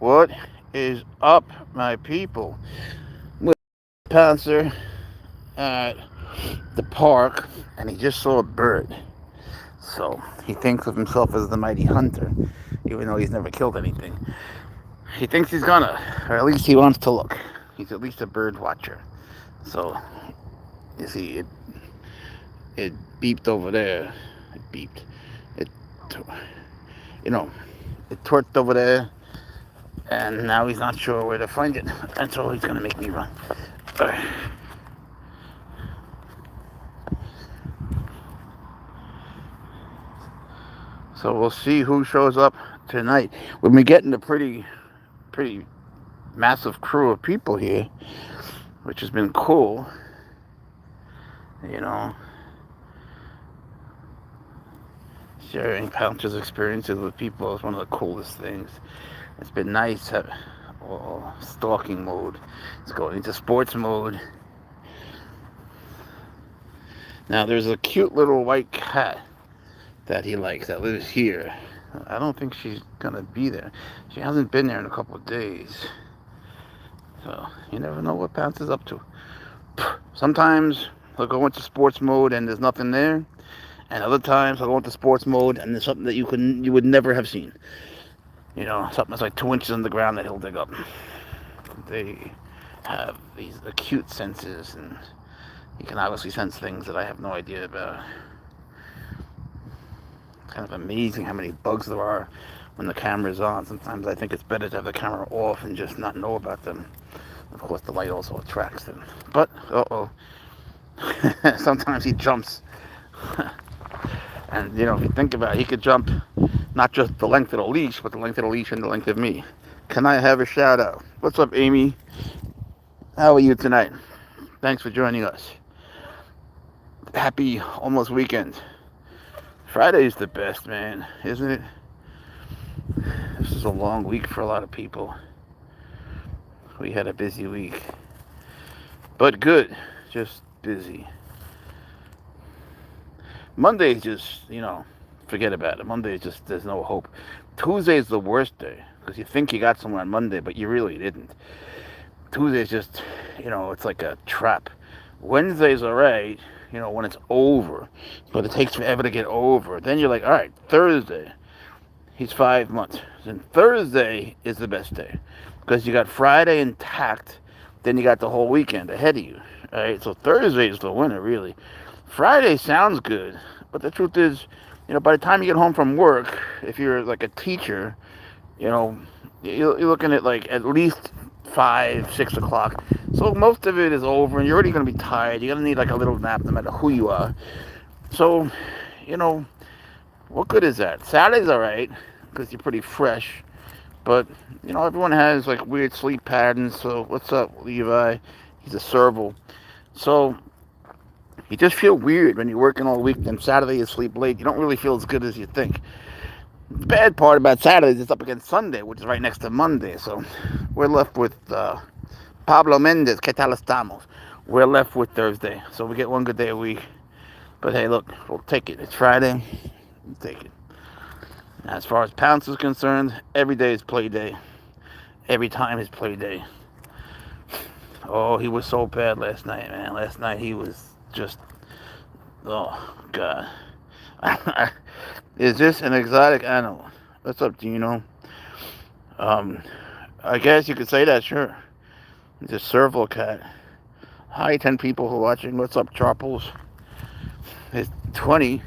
What is up, my people? With Pouncer at the park, and he just saw a bird. So he thinks of himself as the mighty hunter, even though he's never killed anything. He thinks he's gonna, or at least he wants to look. He's at least a bird watcher. So you see, it beeped over there. It beeped. It, you know, it torched over there, and now he's not sure where to find it, and so he's gonna make me run. So we'll see who shows up tonight. We've been getting a pretty massive crew of people here, which has been cool. You know, sharing Pouncer's experiences with people is one of the coolest things. It's been nice. Stalking mode. It's going into sports mode. Now there's a cute little white cat that he likes that lives here. I don't think she's gonna be there. She hasn't been there in a couple of days. So you never know what Pouncer's up to. Sometimes he'll go into sports mode and there's nothing there, and other times he'll go into sports mode and there's something that you would never have seen. You know, something that's like 2 inches in the ground that he'll dig up. They have these acute senses, and he can obviously sense things that I have no idea about. It's kind of amazing how many bugs there are when the camera's on. Sometimes I think it's better to have the camera off and just not know about them. Of course, the light also attracts them. But, sometimes he jumps. And, if you think about it, he could jump not just the length of the leash, but the length of the leash and the length of me. Can I have a shout out? What's up, Amy? How are you tonight? Thanks for joining us. Happy almost weekend. Friday's the best, man, isn't it? This is a long week for a lot of people. We had a busy week. But good. Just busy. Monday's just, forget about it. Monday's just, there's no hope. Tuesday's the worst day because you think you got somewhere on Monday, but you really didn't. Tuesday's just, it's like a trap. Wednesday's alright, when it's over, but it takes forever to get over. Then you're like, all right, Thursday. He's 5 months. And Thursday is the best day because you got Friday intact, then you got the whole weekend ahead of you. All right, so Thursday is the winner, really. Friday sounds good, but the truth is, by the time you get home from work, if you're like a teacher, you're looking at like at least 5, 6 o'clock. So most of it is over, and you're already going to be tired. You're going to need like a little nap, no matter who you are. So, what good is that? Saturday's all right because you're pretty fresh, but everyone has like weird sleep patterns. So what's up, Levi? He's a Serval. So you just feel weird when you're working all week. Then Saturday you sleep late. You don't really feel as good as you think. The bad part about Saturday is it's up against Sunday, which is right next to Monday. So we're left with Pablo Mendez, ¿Qué tal estamos? We're left with Thursday. So we get one good day a week. But hey, look, we'll take it. It's Friday. We'll take it. Now, as far as Pounce is concerned, every day is play day. Every time is play day. Oh, he was so bad last night, man. Last night he was just, oh, God. Is this an exotic animal? What's up, Gino? I guess you could say that, sure. It's a Serval cat. Hi, 10 people who are watching. What's up, Charples? It's 20.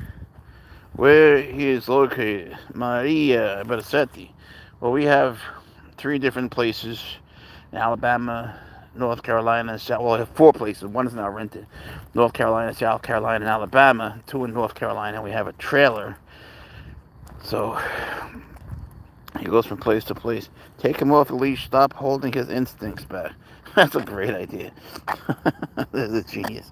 Where he is located? Maria Bersetti. Well, we have 3 different places in Alabama, North Carolina, well, I have 4 places. One is now rented. North Carolina, South Carolina, and Alabama. 2 in North Carolina. We have a trailer. So he goes from place to place. Take him off the leash. Stop holding his instincts back. That's a great idea. That's a genius.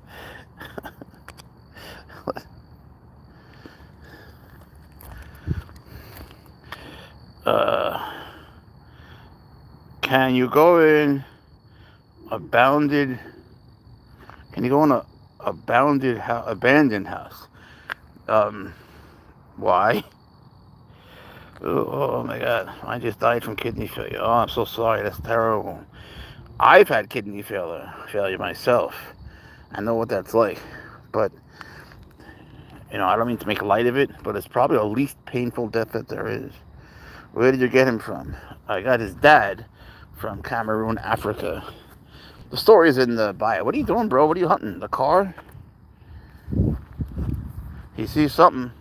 Can you go in abounded? Can you go in a abandoned house? Why? Oh my God, I just died from kidney failure. Oh, I'm so sorry. That's terrible. I've had kidney failure myself. I know what that's like. But, I don't mean to make light of it, but it's probably the least painful death that there is. Where did you get him from? I got his dad from Cameroon, Africa. The story is in the bio. What are you doing, bro? What are you hunting? The car? He sees something.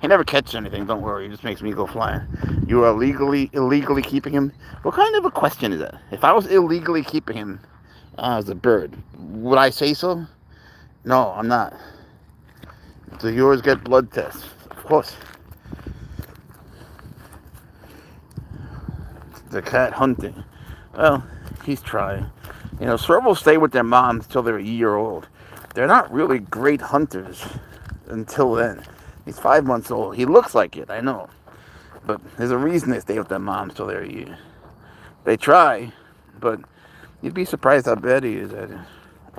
He never catches anything, don't worry. He just makes me go flying. You are illegally keeping him? What kind of a question is that? If I was illegally keeping him as a bird, would I say so? No, I'm not. Do yours get blood tests? Of course. The cat hunting. Well, he's trying. Servals stay with their moms till they're a year old. They're not really great hunters until then. He's 5 months old. He looks like it, I know. But there's a reason they stay with their moms till they're a year. They try, but you'd be surprised how bad he is at it.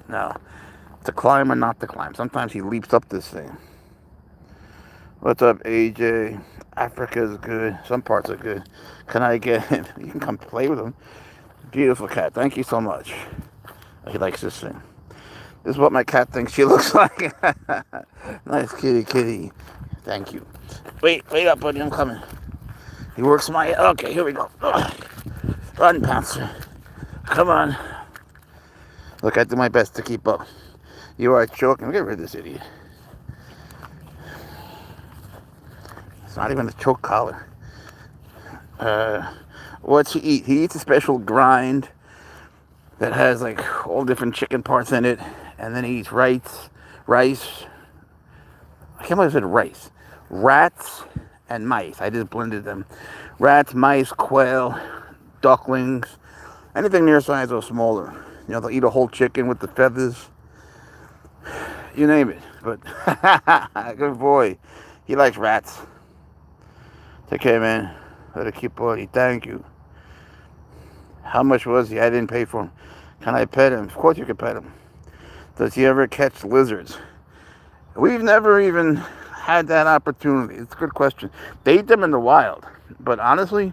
Now, to climb or not to climb. Sometimes he leaps up this thing. What's up, AJ? Africa's good. Some parts are good. Can I get him? You can come play with him. Beautiful cat. Thank you so much. He likes this thing. This is what my cat thinks she looks like. Nice kitty. Thank you. Wait up, buddy. I'm coming. He works my... Okay, here we go. Run, Pouncer. Come on. Look, I do my best to keep up. You are choking. Get rid of this idiot. It's not even a choke collar. What's he eat? He eats a special grind that has like all different chicken parts in it. And then he eats rice. I can't believe I said rice. Rats and mice. I just blended them. Rats, mice, quail, ducklings, anything near size or smaller. They'll eat a whole chicken with the feathers. You name it. But good boy. He likes rats. Take care, man. What a cute boy. Thank you. How much was he? I didn't pay for him. Can I pet him? Of course you can pet him. Does he ever catch lizards? We've never even had that opportunity. It's a good question. They eat them in the wild. But honestly,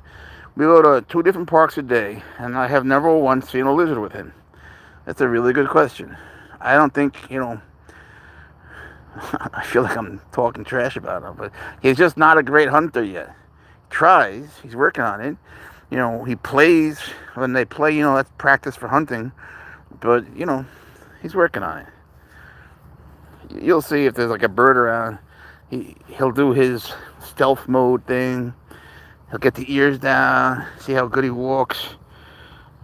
we go to 2 different parks a day, and I have never once seen a lizard with him. That's a really good question. I don't think, I feel like I'm talking trash about him, but he's just not a great hunter yet. He tries. He's working on it. He plays. When they play, that's practice for hunting. But, he's working on it. You'll see if there's like a bird around. He'll do his stealth mode thing. He'll get the ears down, see how good he walks.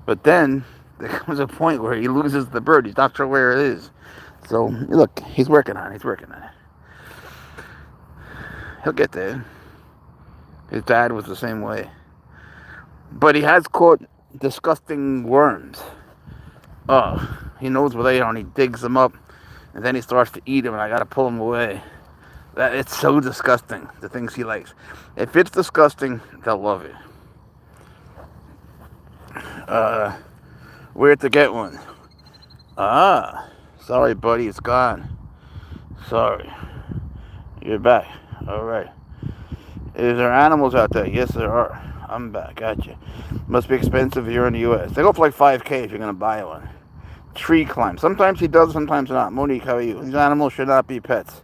But then there comes a point where he loses the bird. He's not sure where it is. So, look, he's working on it. He'll get there. His dad was the same way. But he has caught disgusting worms. Oh, he knows where they are and he digs them up. And then he starts to eat them and I got to pull them away. It's so disgusting, the things he likes. If it's disgusting, they'll love it. Where to get one? Sorry, buddy, it's gone. Sorry. You're back. All right. Is there animals out there? Yes, there are. I'm back. Gotcha. Must be expensive here in the U.S. They go for like $5,000 if you're going to buy one. Tree climb. Sometimes he does, sometimes not. Monique, how are you? These animals should not be pets.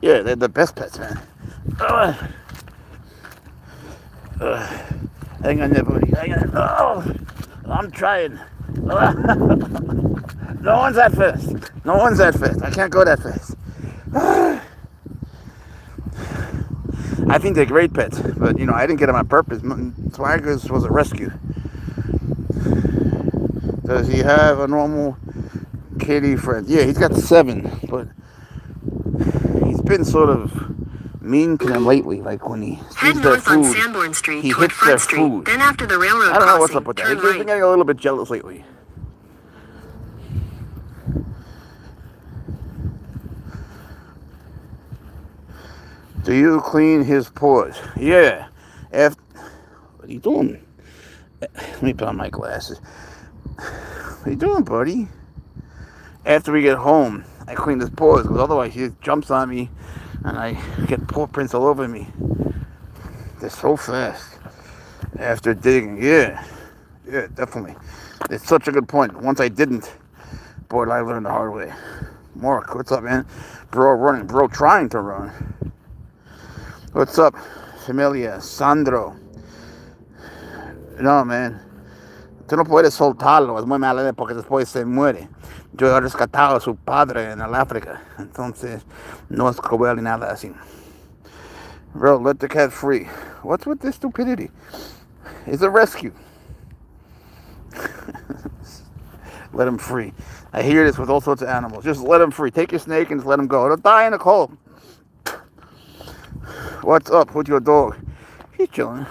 Yeah, they're the best pets, man. Hang on there, buddy. Hang on. I'm trying. No one's that fast. I can't go that fast. I think they're great pets, but I didn't get them on purpose. Swaggers was a rescue. Does he have a normal kitty friend? Yeah, he's got 7, but he's been sort of mean to them lately. Like when he sees their food, on Sanborn Street, he hits their food. Then after the railroad I don't know what's up with that. He's been getting a little bit jealous lately. Do you clean his paws? Yeah. What are you doing? Let me put on my glasses. What are you doing, buddy? After we get home, I clean his paws, because otherwise he just jumps on me and I get paw prints all over me. They're so fast. After digging, yeah, definitely. It's such a good point. Once I didn't, boy, I learned the hard way. Mark, what's up, man? Bro running, bro trying to run. What's up, familia? Sandro. No, man. Tú no puedes soltarlo. Es muy malo porque después se muere. Yo he rescatado a su padre en el África. Entonces, no es cruel ni nada así. Bro, let the cat free. What's with this stupidity? It's a rescue. Let him free. I hear this with all sorts of animals. Just let him free. Take your snake and just let him go. It'll die in a cold. What's up with your dog? He's chilling.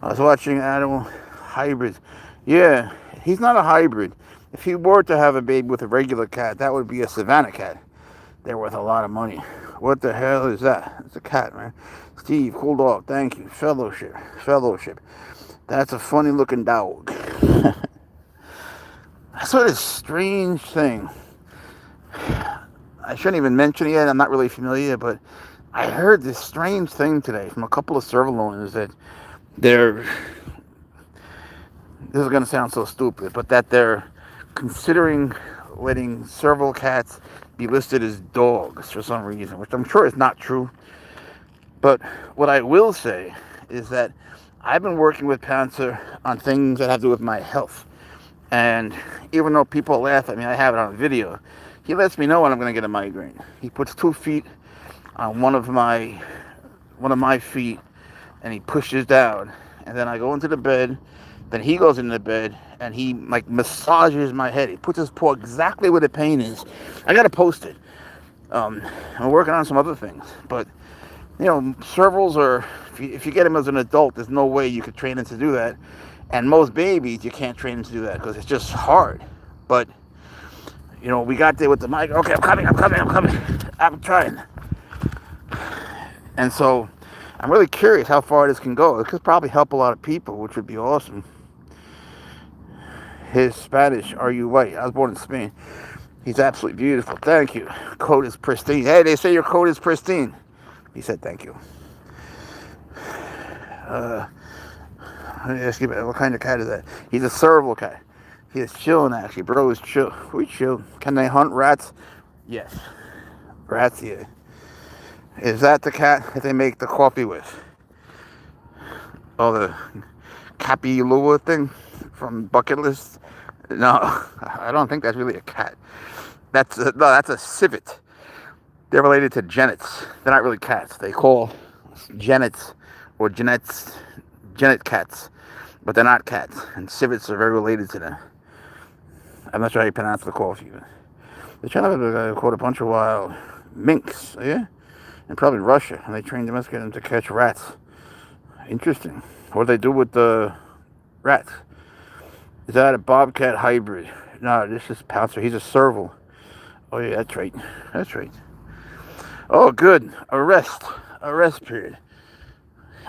I was watching animal hybrids. Yeah, he's not a hybrid. If he were to have a baby with a regular cat, that would be a Savannah cat. They're worth a lot of money. What the hell is that? It's a cat, man. Steve, cool dog. Thank you. Fellowship. That's a funny looking dog. That's what a strange thing. I shouldn't even mention it yet. I'm not really familiar, but I heard this strange thing today from a couple of Serval owners that they're, this is going to sound so stupid, but that they're considering letting Serval cats be listed as dogs for some reason, which I'm sure is not true. But what I will say is that I've been working with Pouncer on things that have to do with my health. And even though people laugh at me, I have it on video. He lets me know when I'm going to get a migraine. He puts 2 feet on one of my feet, and he pushes down. And then I go into the bed. Then he goes into the bed, and he like massages my head. He puts his paw exactly where the pain is. I got to post it. I'm working on some other things, but you know, Servals are, if you get him as an adult, there's no way you could train him to do that. And most babies, you can't train them to do that because it's just hard. But, you know, we got there with the mic. Okay, I'm coming. I'm trying. And so, I'm really curious how far this can go. It could probably help a lot of people, which would be awesome. His Spanish, are you white? I was born in Spain. He's absolutely beautiful. Thank you. Coat is pristine. Hey, they say your coat is pristine. He said thank you. Let me ask you about what kind of cat is that? He's a Serval cat. He is chilling, actually. Bro is chill. We chill. Can they hunt rats? Yes. Rats, yeah. Is that the cat that they make the coffee with? Oh, the Capilua thing from Bucket List? No, I don't think that's really a cat. That's a civet. They're related to genets. They're not really cats. They call genets or genets genet cats, but they're not cats. And civets are very related to them. I'm not sure how you pronounce the coffee, but they're trying to caught a bunch of wild minks, yeah, and probably Russia, and they trained them to catch rats. Interesting. What do they do with the rats? Is that a bobcat hybrid? No, this is Pouncer. He's a Serval. Oh yeah, that's right. Oh, good. Arrest period.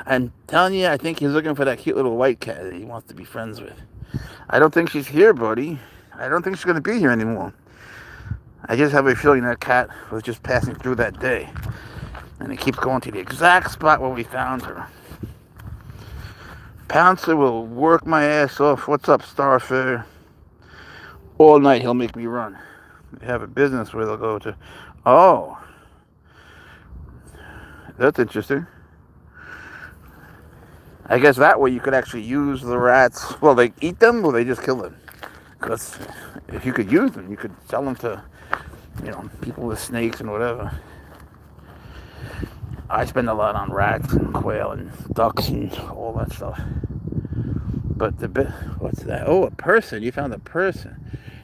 I'm telling you, I think he's looking for that cute little white cat that he wants to be friends with. I don't think she's here, buddy. I don't think she's going to be here anymore. I just have a feeling that cat was just passing through that day. And it keeps going to the exact spot where we found her. Pouncer will work my ass off. What's up, Starfair? All night he'll make me run. They have a business where they'll go to. Oh. That's interesting. I guess that way you could actually use the rats. Well, they eat them or they just kill them? Because if you could use them, you could sell them to, you know, people with snakes and whatever. I spend a lot on rats and quail and ducks and all that stuff. But what's that? Oh, a person. You found a person.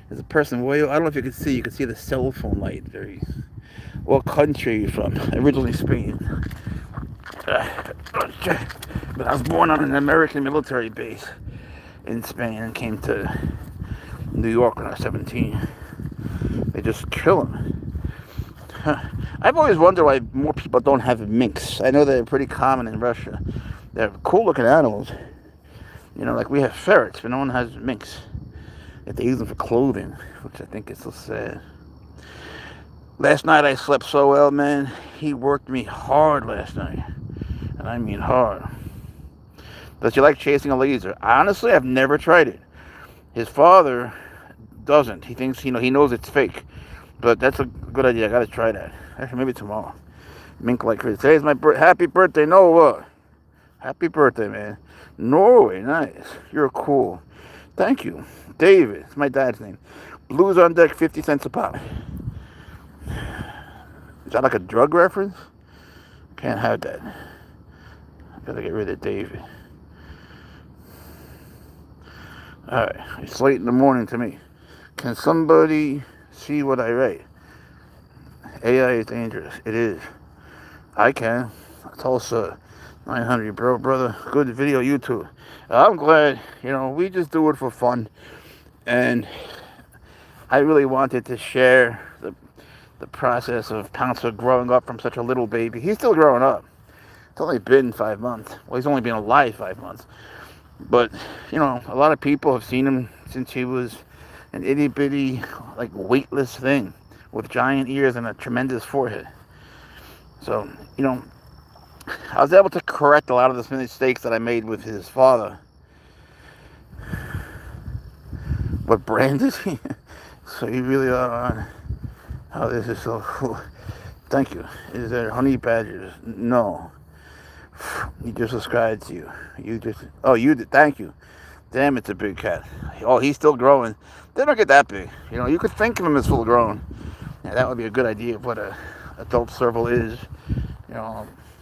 There's a person way. I don't know if you can see. You can see the cell phone light. Very. What country are you from? Originally Spain. But I was born on an American military base in Spain and came to New York when I was 17. They just kill them. I've always wondered why more people don't have minks. I know they're pretty common in Russia. They're cool-looking animals. You know, like we have ferrets, but no one has minks. Yet they use them for clothing, which I think is so sad. Last night I slept so well, man. He worked me hard last night. and I mean hard. Does he like chasing a laser? Honestly, I've never tried it. His father doesn't. He thinks, he knows it's fake. But that's a good idea. I gotta try that. Actually, maybe tomorrow. Mink like Chris. Today's my happy birthday, Noah. Happy birthday, man. Norway, nice. You're cool. Thank you. David, it's my dad's name. Blues on deck, 50 cents a pop. Is that like a drug reference? Can't have that. Gotta get rid of David. Alright, it's late in the morning to me. Can somebody see what I write? AI is dangerous. It is. I can. Tulsa 900, brother. Good video, YouTube. I'm glad, we just do it for fun. And I really wanted to share the process of Pouncer growing up from such a little baby. He's still growing up. It's only been 5 months. Well, he's only been alive 5 months. But, a lot of people have seen him since he was an itty-bitty, like, weightless thing with giant ears and a tremendous forehead. So, I was able to correct a lot of the mistakes that I made with his father. What brand is he? So you really are on. Oh, this is so cool. Thank you. Is there honey badgers? No. He just subscribed to you. You did. Thank you. Damn, it's a big cat. Oh, he's still growing. They don't get that big. You could think of him as full grown. Yeah, that would be a good idea of what a adult serval is.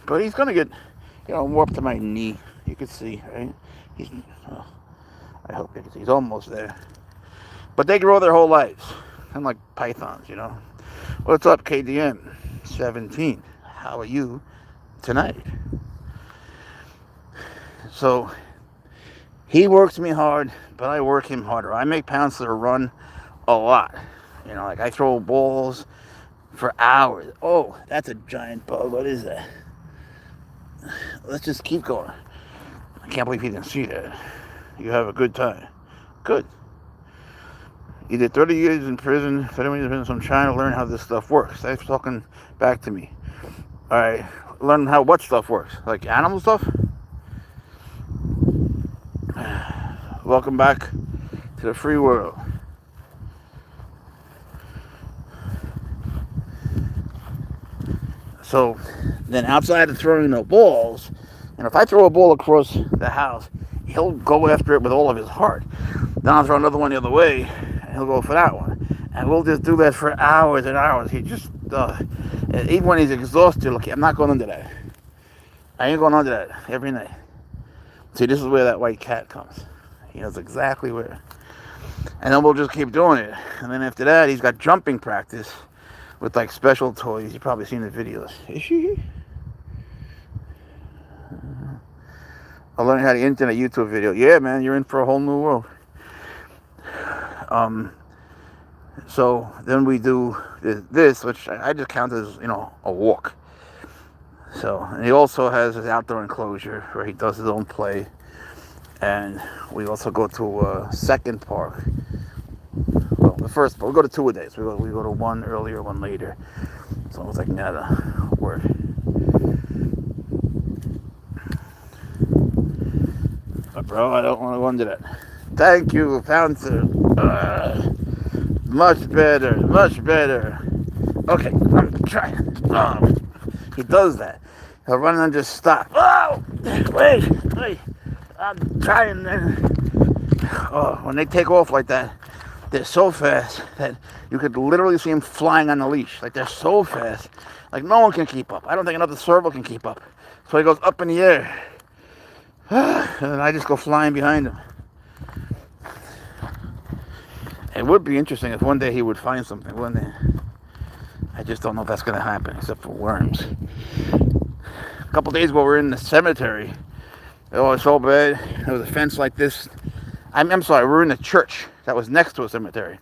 But he's gonna get, more up to my knee. You can see, right? I hope you can see. He's almost there. But they grow their whole lives. Kind of like pythons, What's up, KDM? 17. How are you tonight? So, he works me hard, but I work him harder. I make Pouncer run a lot. Like I throw balls for hours. Oh, that's a giant bug. What is that? Let's just keep going. I can't believe you didn't see that. You have a good time. Good. You did 30 years in prison. 30 years in prison, so I'm trying to learn how this stuff works. Thanks for talking back to me. All right. Learn how what stuff works? Like animal stuff? Welcome back to the free world. So then outside of throwing the balls, and if I throw a ball across the house, he'll go after it with all of his heart. Then I'll throw another one the other way, and he'll go for that one. And we'll just do that for hours and hours. He just, even when he's exhausted, look, I'm not going under that. I ain't going under that every night. See, this is where that white cat comes. He knows exactly where. And then we'll just keep doing it. And then after that, he's got jumping practice with like special toys. You've probably seen the videos. Is she? I learned how to internet YouTube video. Yeah, man, you're in for a whole new world. So then we do this, which I just count as, a walk. So, and he also has his outdoor enclosure where he does his own play. And we also go to a second park. Well, the first park. We go to 2 a day. So we go to one earlier, one later. As long as I can get a word. But bro, I don't want to go into that. Thank you, Pouncer. Much better, much better. Okay, I'm trying. He does that. He'll run and just stop. Oh, wait. I'm trying, man. Oh, when they take off like that, they're so fast that you could literally see them flying on the leash. Like, they're so fast. Like, no one can keep up. I don't think another serval can keep up. So he goes up in the air. And then I just go flying behind him. It would be interesting if one day he would find something, wouldn't it? I just don't know if that's going to happen, except for worms. A couple days ago, we were in the cemetery. Oh, it's so bad. There was a fence like this. I'm sorry, we were in a church that was next to a cemetery.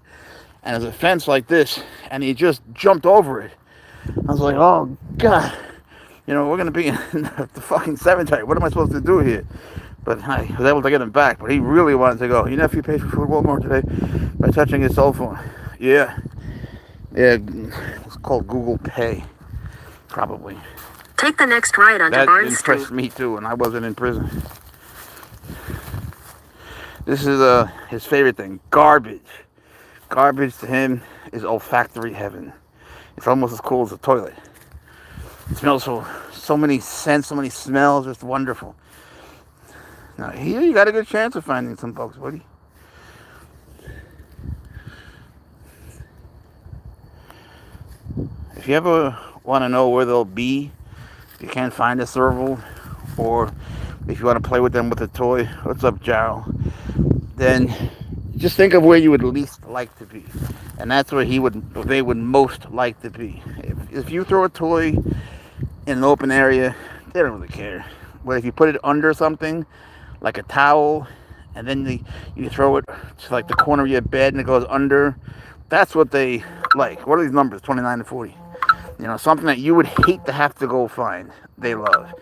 And there's a fence like this, and he just jumped over it. I was like, oh, God. We're going to be in the fucking cemetery. What am I supposed to do here? But I was able to get him back. But he really wanted to go. Your nephew paid for food Walmart today by touching his cell phone. Yeah, it's called Google Pay. Probably. Take the next right onto That Barnes impressed Street. me too when I wasn't in prison. This is his favorite thing, garbage. Garbage to him is olfactory heaven. It's almost as cool as a toilet. It smells so many scents, so many smells, just wonderful. Now here you got a good chance of finding some bugs, buddy. If you ever want to know where they'll be, if you can't find a serval, or if you want to play with them with a toy, what's up, Jarl? Then just think of where you would least like to be, and that's where they would most like to be. If you throw a toy in an open area, they don't really care. But if you put it under something, like a towel, and then you throw it to like the corner of your bed and it goes under, that's what they like. What are these numbers? 29 and 40. You know, something that you would hate to have to go find, they love.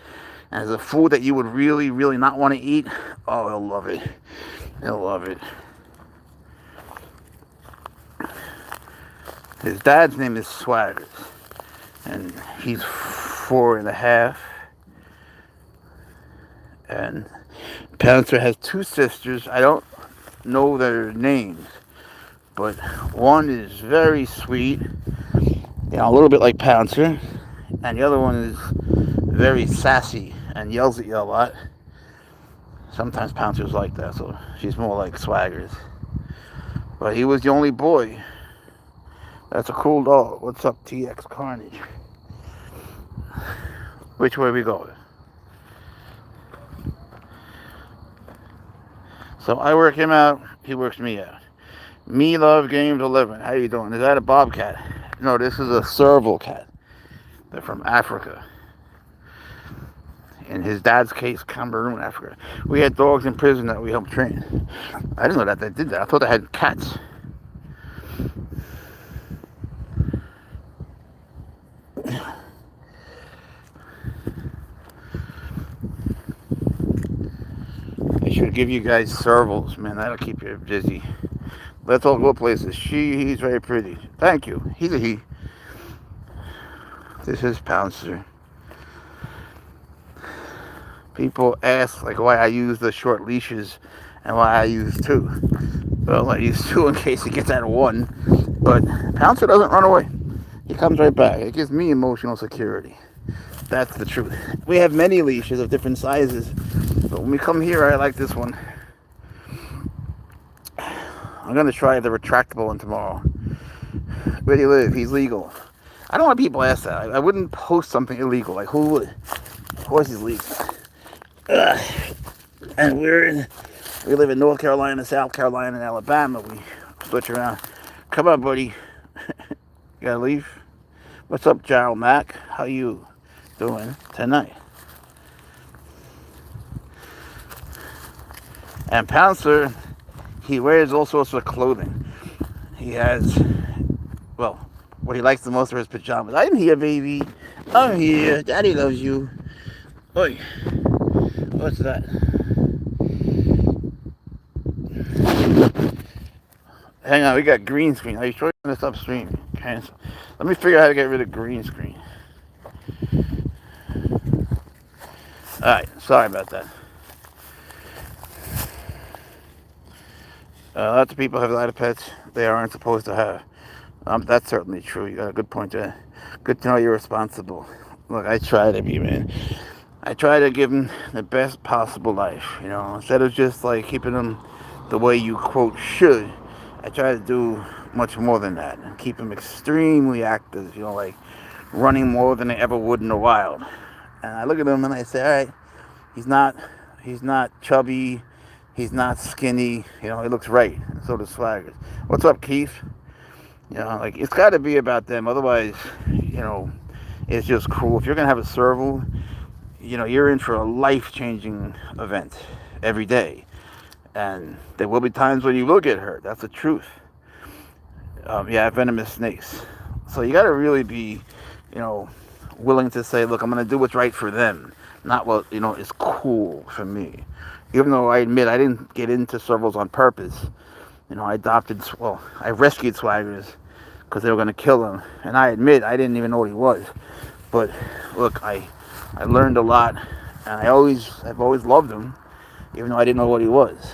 And as a food that you would really, really not want to eat, oh, they'll love it. They'll love it. His dad's name is Swaggers, and he's 4.5. And Pouncer has 2 sisters. I don't know their names, but one is very sweet, a little bit like Pouncer, and the other one is very sassy and yells at you a lot. Sometimes Pouncer's like that, so she's more like Swaggers. But he was the only boy. That's a cool dog. What's up, TX Carnage? Which way we going? So I work him out, he works me out. Me Love Games 11. How you doing? Is that a bobcat? No, this is a serval cat. They're from Africa. In his dad's case, Cameroon, Africa. We had dogs in prison that we helped train. I didn't know that they did that. I thought they had cats. I should give you guys servals, man. That'll keep you busy. Let's all go places. He's very pretty. Thank you. He's a he. This is Pouncer. People ask like why I use the short leashes and why I use 2. Well, I use 2 in case he gets out of 1. But Pouncer doesn't run away. He comes right back. It gives me emotional security. That's the truth. We have many leashes of different sizes. But when we come here, I like this one. I'm going to try the retractable one tomorrow. Where do you live? He's legal. I don't want people ask that. I wouldn't post something illegal. Like, who would? Of course he's legal. And we live in North Carolina, South Carolina, and Alabama. We switch around. Come on, buddy. You gotta leave? What's up, Gerald Mack? How you doing tonight? And Pouncer, he wears all sorts of clothing. He has, well, what he likes the most are his pajamas. I'm here, baby. I'm here. Daddy loves you. Oi. What's that? Hang on, we got green screen. Are you sure you're going to stop streaming? Cancel. Let me figure out how to get rid of green screen. Alright, sorry about that. Lots of people have a lot of pets they aren't supposed to have. That's certainly true. You got a good point there. Good to know you're responsible. Look, I try to be, man. I try to give them the best possible life, you know. Instead of just like keeping them the way you quote should, I try to do much more than that and keep them extremely active, you know, like running more than they ever would in the wild. And I look at them and I say, all right, he's not chubby, he's not skinny, you know, he looks right. And so does Swaggers. What's up, Keith? You know, like it's got to be about them. Otherwise, you know, it's just cruel. If you're gonna have a serval, you know, you're in for a life-changing event every day. And there will be times when you will get hurt. That's the truth. Yeah, venomous snakes. So you got to really be, you know, willing to say, look, I'm going to do what's right for them, not what, you know, is cool for me. Even though I admit I didn't get into servals on purpose. You know, I rescued Swaggers because they were going to kill him. And I admit I didn't even know what he was. But look, I I learned a lot, and I've always loved him, even though I didn't know what he was.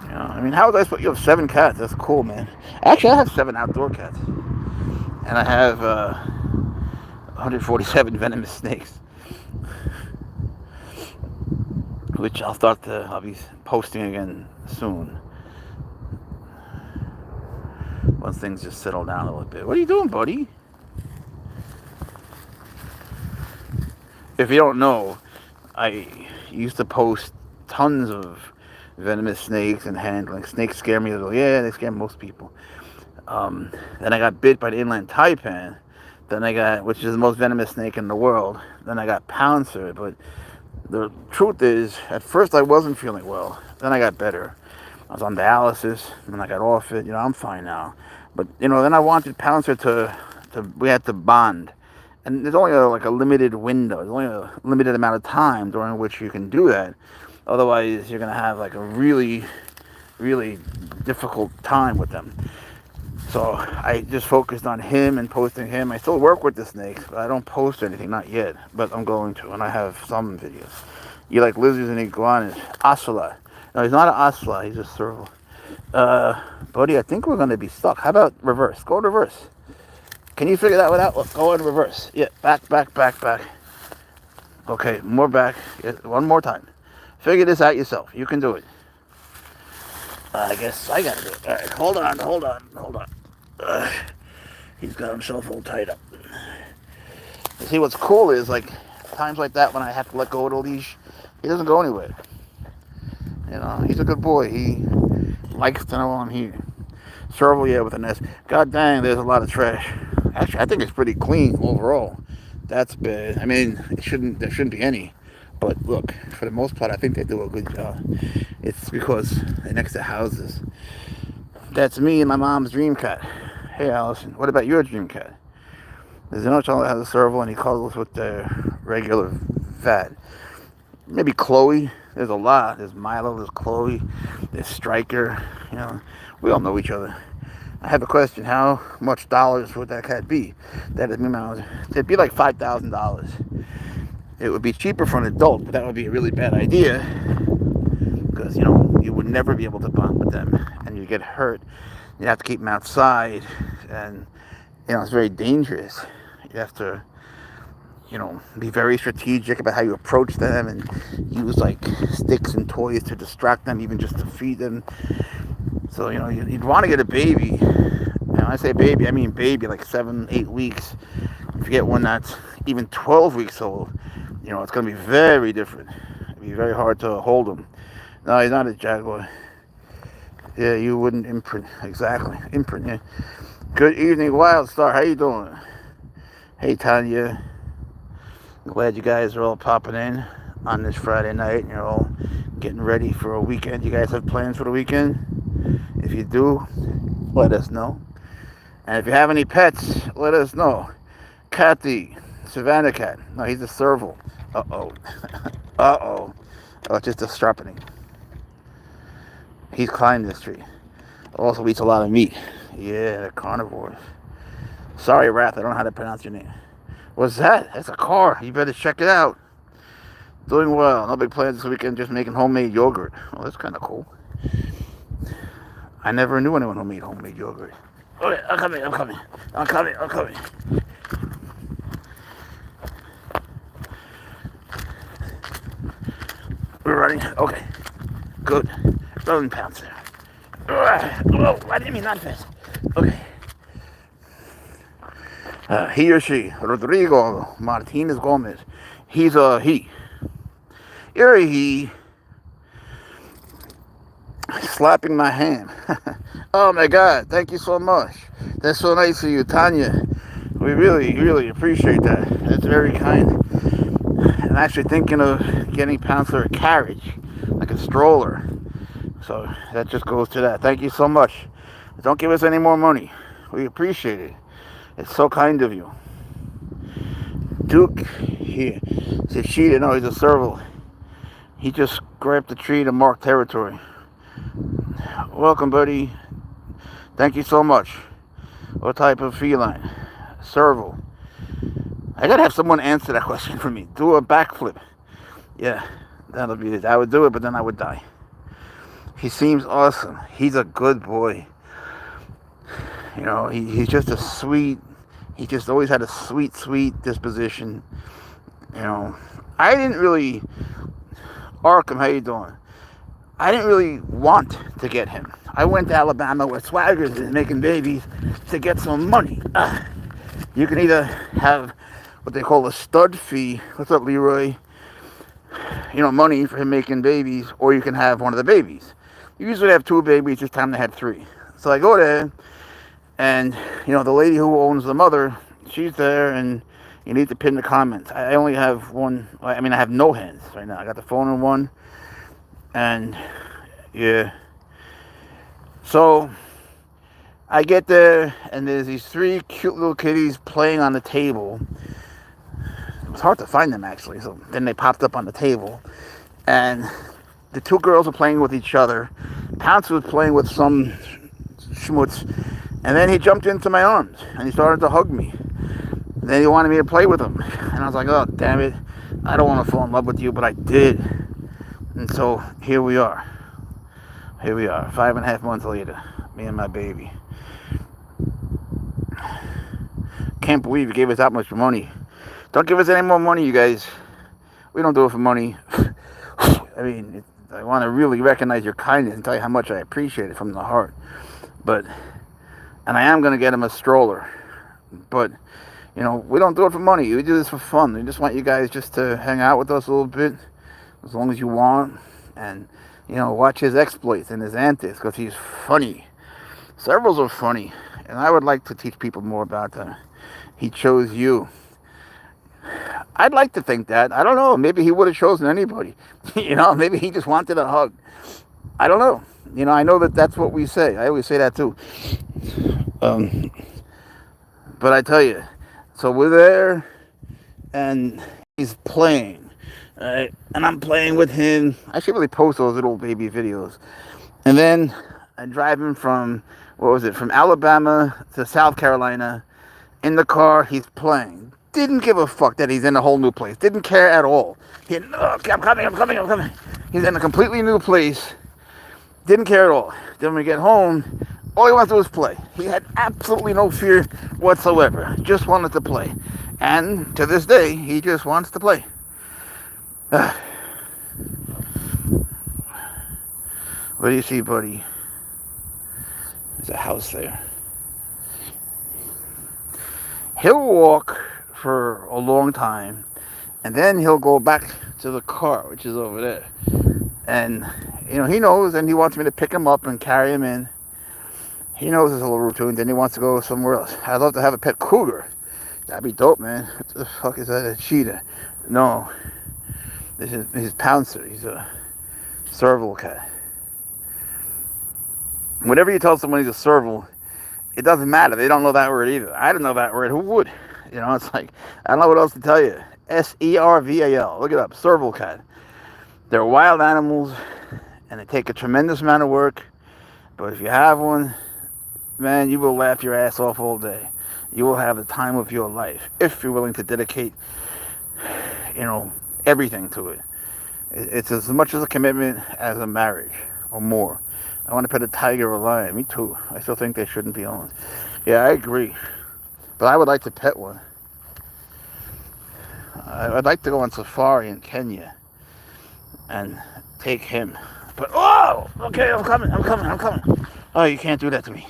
You know, I mean, how was I supposed? You have 7 cats. That's cool, man. Actually, I have 7 outdoor cats, and I have 147 venomous snakes, which I'll be posting again soon once things just settle down a little bit. What are you doing, buddy? If you don't know, I used to post tons of venomous snakes and handling. Snakes scare me a little. Yeah, they scare most people. Then I got bit by the inland taipan. Which is the most venomous snake in the world. Then I got Pouncer. But the truth is, at first I wasn't feeling well. Then I got better. I was on dialysis, and I got off it. You know, I'm fine now. But then I wanted Pouncer we had to bond. And there's only like a limited window. There's only a limited amount of time during which you can do that. Otherwise, you're going to have like a really, really difficult time with them. So I just focused on him and posting him. I still work with the snakes, but I don't post anything, not yet. But I'm going to, and I have some videos. You like lizards and iguanas. Ocelot. No, he's not an ocelot. He's a serval. Buddy, I think we're going to be stuck. How about reverse? Go in reverse. Can you figure that one out? Go in reverse. Yeah, back. Okay, more back. Yeah, one more time. Figure this out yourself. You can do it. I guess I gotta do it. All right, hold on. He's got himself all tied up. You see, what's cool is, like, times like that when I have to let go of the leash, he doesn't go anywhere. You know, he's a good boy. He likes to know I'm here. Serval, yeah, with an S. God dang, there's a lot of trash. Actually, I think it's pretty clean overall. That's bad. I mean, there shouldn't be any. But look, for the most part, I think they do a good job. It's because they're next to houses. That's me and my mom's dream cat. Hey, Allison, what about your dream cat? There's another child that has a serval, and he cuddles with the regular vet. Maybe Chloe. There's a lot. There's Milo, there's Chloe, there's Striker. You know, we all know each other. I have a question. How much dollars would that cat be? It'd be like $5,000. It would be cheaper for an adult, but that would be a really bad idea because, you would never be able to bond with them and you get hurt. You have to keep them outside and, it's very dangerous. You have to, be very strategic about how you approach them and use like sticks and toys to distract them, even just to feed them. So, you'd want to get a baby. When I say baby, I mean baby, like 7-8 weeks. If you get one that's even 12 weeks old, it's going to be very different. It'd be very hard to hold him. No, he's not a jaguar. Yeah, you wouldn't imprint. Exactly. Imprint, yeah. Good evening, Wild Star. How you doing? Hey, Tanya. Glad you guys are all popping in on this Friday night. And you're all getting ready for a weekend. You guys have plans for the weekend? If you do, let us know. And if you have any pets, let us know. Kathy, Savannah cat. No, he's a serval. Uh-oh. Oh, it's just a strappening. He's climbing this tree. Also eats a lot of meat. Yeah, they're carnivores. Sorry, Wrath, I don't know how to pronounce your name. What's that? That's a car. You better check it out. Doing well. No big plans this weekend, just making homemade yogurt. Oh, that's kind of cool. I never knew anyone who made homemade yogurt. Okay, I'm coming. We're running. Okay. Good. Rolling Pouncer. Oh, I didn't mean that fast. Okay. He or she, Rodrigo Martinez Gomez. He's a he. You're a he. Slapping my hand. Oh my God, thank you so much. That's so nice of you, Tanya. We really, really appreciate that. That's very kind. I'm actually thinking of getting Pouncer a carriage, like a stroller. So that just goes to that. Thank you so much. Don't give us any more money. We appreciate it. It's so kind of you. Duke here. Said she didn't know he's a serval. He just grabbed the tree to mark territory. Welcome, buddy. Thank you so much. What type of feline? Serval. I gotta have someone answer that question for me. Do a backflip. Yeah, that'll be it. I would do it, but then I would die. He seems awesome. He's a good boy. You know, he's just a sweet. He just always had a sweet, sweet disposition. You know, I didn't really. Arkham, how you doing? I didn't really want to get him. I went to Alabama where Swaggers is making babies to get some money. You can either have what they call a stud fee. What's up, Leroy? You know, money for him making babies, or you can have one of the babies. You usually have 2 babies. This time they had 3. So I go there, and you know, the lady who owns the mother, she's there, and you need to pin the comments. I only have one. I mean, I have no hands right now. I got the phone in one, and yeah. So I get there, and there's these 3 cute little kitties playing on the table. It was hard to find them, actually. So then they popped up on the table, and the 2 girls were playing with each other. Pouncer was playing with some schmutz, and then he jumped into my arms, and he started to hug me. And then he wanted me to play with him, and I was like, oh, damn it. I don't want to fall in love with you, but I did. And so here we are. Here we are, 5.5 months later, me and my baby. Can't believe you gave us that much money. Don't give us any more money, you guys. We don't do it for money. I mean, I want to really recognize your kindness and tell you how much I appreciate it from the heart. But, and I am going to get him a stroller. But, you know, we don't do it for money. We do this for fun. We just want you guys just to hang out with us a little bit, as long as you want. And, you know, watch his exploits and his antics, because he's funny. Servals are funny. And I would like to teach people more about them. He chose you. I'd like to think that. I don't know. Maybe he would have chosen anybody. You know, maybe he just wanted a hug. I don't know. You know, I know that that's what we say. I always say that too. But I tell you, so we're there, and he's playing. And I'm playing with him. I should really post those little baby videos. And then I drive him from, from Alabama to South Carolina. In the car, he's playing. Didn't give a fuck that he's in a whole new place. Didn't care at all. Okay, I'm coming. He's in a completely new place. Didn't care at all. Then when we get home, all he wants to do is play. He had absolutely no fear whatsoever. Just wanted to play. And to this day, he just wants to play. What do you see, buddy? There's a house there. He'll walk for a long time, and then he'll go back to the car, which is over there. And, you know, he knows, and he wants me to pick him up and carry him in. He knows his little routine, then he wants to go somewhere else. I'd love to have a pet cougar. That'd be dope, man. What the fuck is that? A cheetah? No. This is Pouncer. He's a Serval cat. Whenever you tell someone he's a Serval, it doesn't matter. They don't know that word either. I don't know that word. Who would? You know, it's like, I don't know what else to tell you. Serval. Look it up. Serval cat. They're wild animals, and they take a tremendous amount of work. But if you have one, man, you will laugh your ass off all day. You will have the time of your life if you're willing to dedicate, you know, everything to it. It's as much as a commitment as a marriage, or more. I want to pet a tiger or a lion. Me too. I still think they shouldn't be owned. Yeah, I agree. But I would like to pet one. I'd like to go on safari in Kenya and take him. But, oh, okay, I'm coming. Oh, you can't do that to me.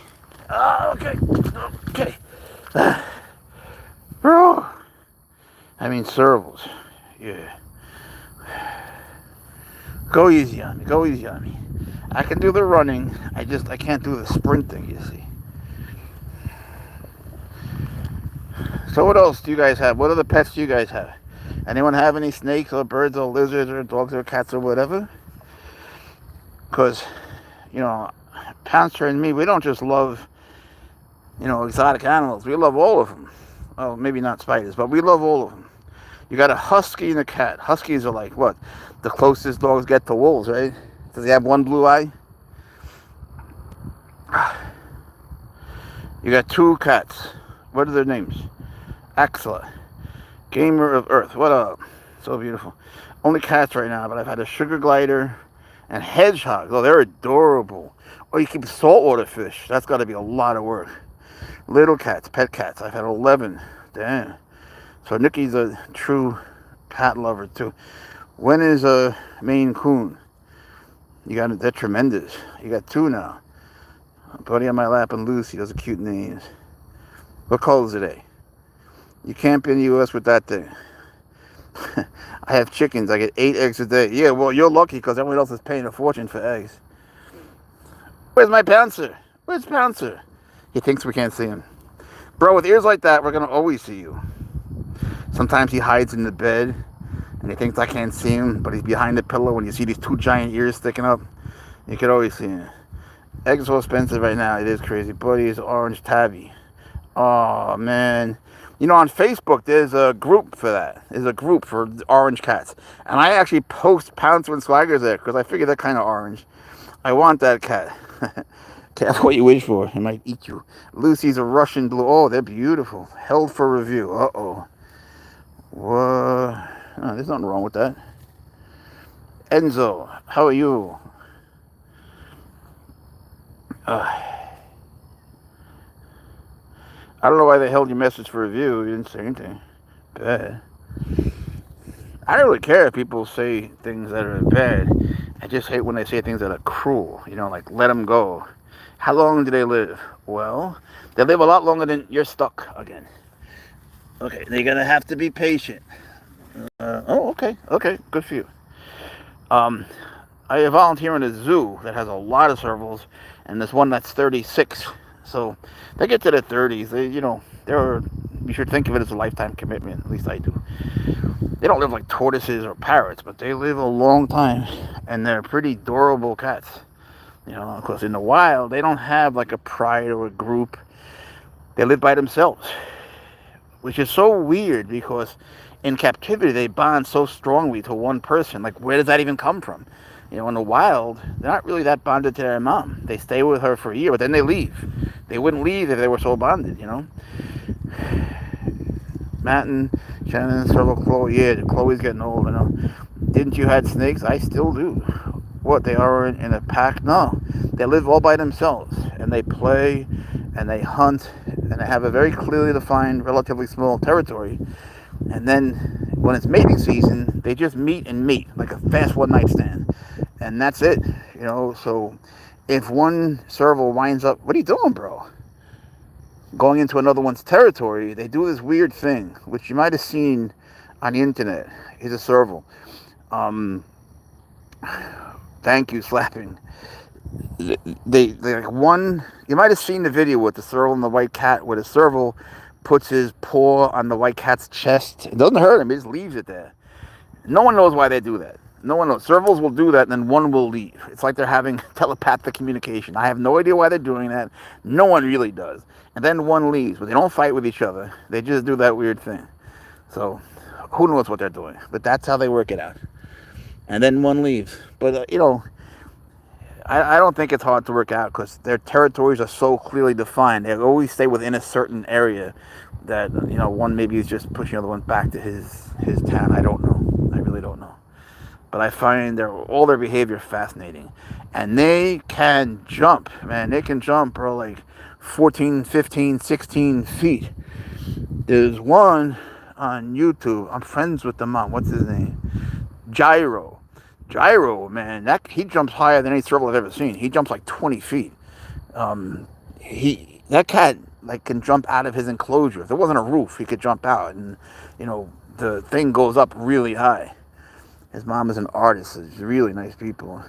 Oh, okay. Bro. I mean, servals. Yeah. Go easy on me. I can do the running. I can't do the sprinting, you see. So what else do you guys have? What other pets do you guys have? Anyone have any snakes or birds or lizards or dogs or cats or whatever? Because, you know, Pouncer and me, we don't just love, you know, exotic animals. We love all of them. Well, maybe not spiders, but we love all of them. You got a husky and a cat. Huskies are like, what? The closest dogs get to wolves, right? Does he have one blue eye? You got 2 cats. What are their names? Axla Gamer of Earth, what up? So beautiful. Only cats right now, but I've had a sugar glider and hedgehogs. Oh, they're adorable. Oh, you keep saltwater fish. That's got to be a lot of work. Little cats, pet cats. I've had 11. Damn. So Nikki's a true cat lover too. When is a Maine Coon? You got it. They're tremendous. You got two now. Buddy on my lap and Lucy. Those are cute names. What colors are they? You can't be in the U.S. with that thing. I have chickens. I get 8 eggs a day. Yeah, well, you're lucky because everyone else is paying a fortune for eggs. Where's my Pouncer? Where's Pouncer? He thinks we can't see him. Bro, with ears like that, we're going to always see you. Sometimes he hides in the bed and he thinks I can't see him, but he's behind the pillow when you see these 2 giant ears sticking up. You can always see him. Eggs are so expensive right now. It is crazy. Buddy's orange tabby. Oh, man. You know, on Facebook, there's a group for that. There's a group for orange cats. And I actually post Pouncer and Swaggers there because I figure they're kind of orange. I want that cat. Careful what you wish for. It might eat you. Lucy's a Russian blue. Oh, they're beautiful. Held for review. Uh-oh. What? Oh, there's nothing wrong with that. Enzo, how are you? I don't know why they held your message for review. You didn't say anything bad. I don't really care if people say things that are bad. I just hate when they say things that are cruel. You know, like, let them go. How long do they live? Well, they live a lot longer than you're stuck again. Okay, they're going to have to be patient. Okay, good for you. I volunteer in a zoo that has a lot of servals, and there's one that's 36. So they get to their 30s. You should think of it as a lifetime commitment. At least I do. They don't live like tortoises or parrots, but they live a long time, and they're pretty durable cats. You know, of course, in the wild, they don't have like a pride or a group. They live by themselves, which is so weird because in captivity, they bond so strongly to one person. Like, where does that even come from? You know, in the wild, they're not really that bonded to their mom. They stay with her for a year, but then they leave. They wouldn't leave if they were so bonded, you know? Matt and Shannon, Serval, Chloe. Yeah, Chloe's getting old, you know. Didn't you had snakes? I still do. What, they are in a pack? No. They live all by themselves, and they play, and they hunt, and they have a very clearly defined, relatively small territory. And then when it's mating season, they just meet and mate, like a fast one-night stand. And that's it, you know. So if one serval winds up, what are you doing, bro? Going into another one's territory, they do this weird thing, which you might have seen on the internet. He's a serval. Thank you, slapping. They like one. You might have seen the video with the serval and the white cat, where the serval puts his paw on the white cat's chest. It doesn't hurt him. He just leaves it there. No one knows why they do that. No one knows. Servals will do that, and then one will leave. It's like they're having telepathic communication. I have no idea why they're doing that. No one really does. And then one leaves, but they don't fight with each other. They just do that weird thing. So who knows what they're doing? But that's how they work it out. And then one leaves. But, I don't think it's hard to work out because their territories are so clearly defined. They always stay within a certain area that, one maybe is just pushing the other one back to his town. I don't know. I really don't know. But I find all their behavior fascinating. And they can jump, man. They can jump, bro, like 14, 15, 16 feet. There's one on YouTube. I'm friends with the mom. What's his name? Gyro, man, he jumps higher than any serval I've ever seen. He jumps like 20 feet. That cat like can jump out of his enclosure. If there wasn't a roof, he could jump out, and the thing goes up really high. His mom is an artist. She's really nice people.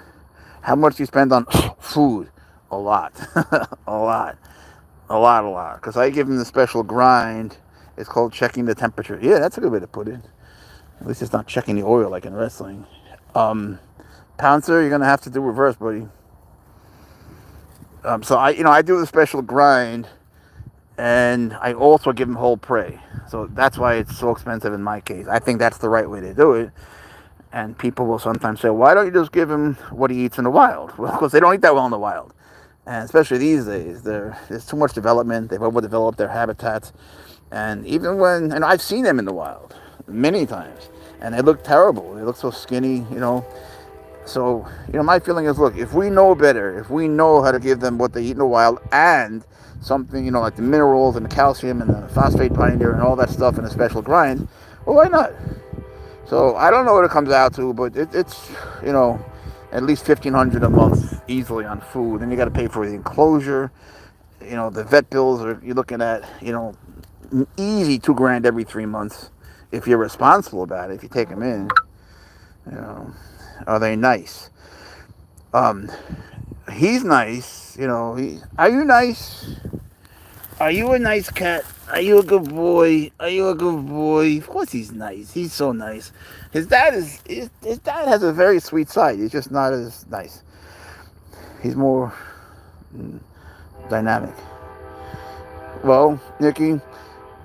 How much do you spend on food? A lot, a lot. Because I give him the special grind. It's called checking the temperature. Yeah, that's a good way to put it. At least it's not checking the oil like in wrestling. Pouncer, you're gonna have to do reverse, buddy. So I do the special grind, and I also give him whole prey. So that's why it's so expensive in my case. I think that's the right way to do it. And people will sometimes say, why don't you just give him what he eats in the wild? Well, because they don't eat that well in the wild. And especially these days, there's too much development. They've overdeveloped their habitats. And even and I've seen them in the wild. many times, and they look terrible. They look so skinny, you know. So, my feeling is, look, if we know better, if we know how to give them what they eat in the wild and something, like the minerals and the calcium and the phosphate binder and all that stuff in a special grind, well, why not? So I don't know what it comes out to, but it's, at least 1,500 a month easily on food. Then you got to pay for the enclosure, the vet bills you're looking at, easy 2 grand every 3 months if you're responsible about it. If you take them in, you know, are they nice? Um, he's nice, are you nice? Are you a nice cat? Are you a good boy? Are you a good boy? Of course he's nice. He's so nice. His dad has a very sweet side. He's just not as nice. He's more dynamic. Well, Nikki,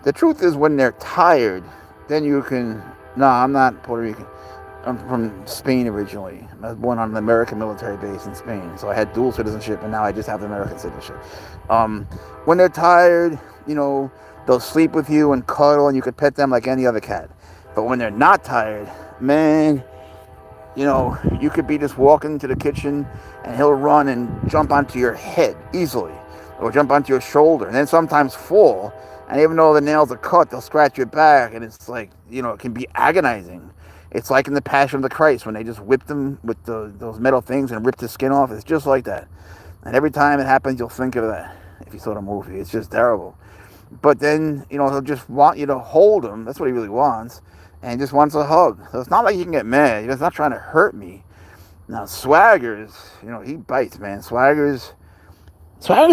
the truth is when they're tired, then you can... No, I'm not Puerto Rican. I'm from Spain originally. I was born on an American military base in Spain. So I had dual citizenship, and now I just have the American citizenship. When they're tired, they'll sleep with you and cuddle, and you could pet them like any other cat. But when they're not tired, man, you could be just walking to the kitchen, and he'll run and jump onto your head easily, or jump onto your shoulder, and then sometimes fall. And even though the nails are cut, they'll scratch your back, and it's like, it can be agonizing. It's like in the Passion of the Christ when they just whipped him with those metal things and ripped his skin off. It's just like that. And every time it happens, you'll think of that. If you saw the movie, it's just terrible. But then, he'll just want you to hold him. That's what he really wants. And he just wants a hug. So it's not like he can get mad. He's not trying to hurt me. Now, Swaggers, he bites, man. Swaggers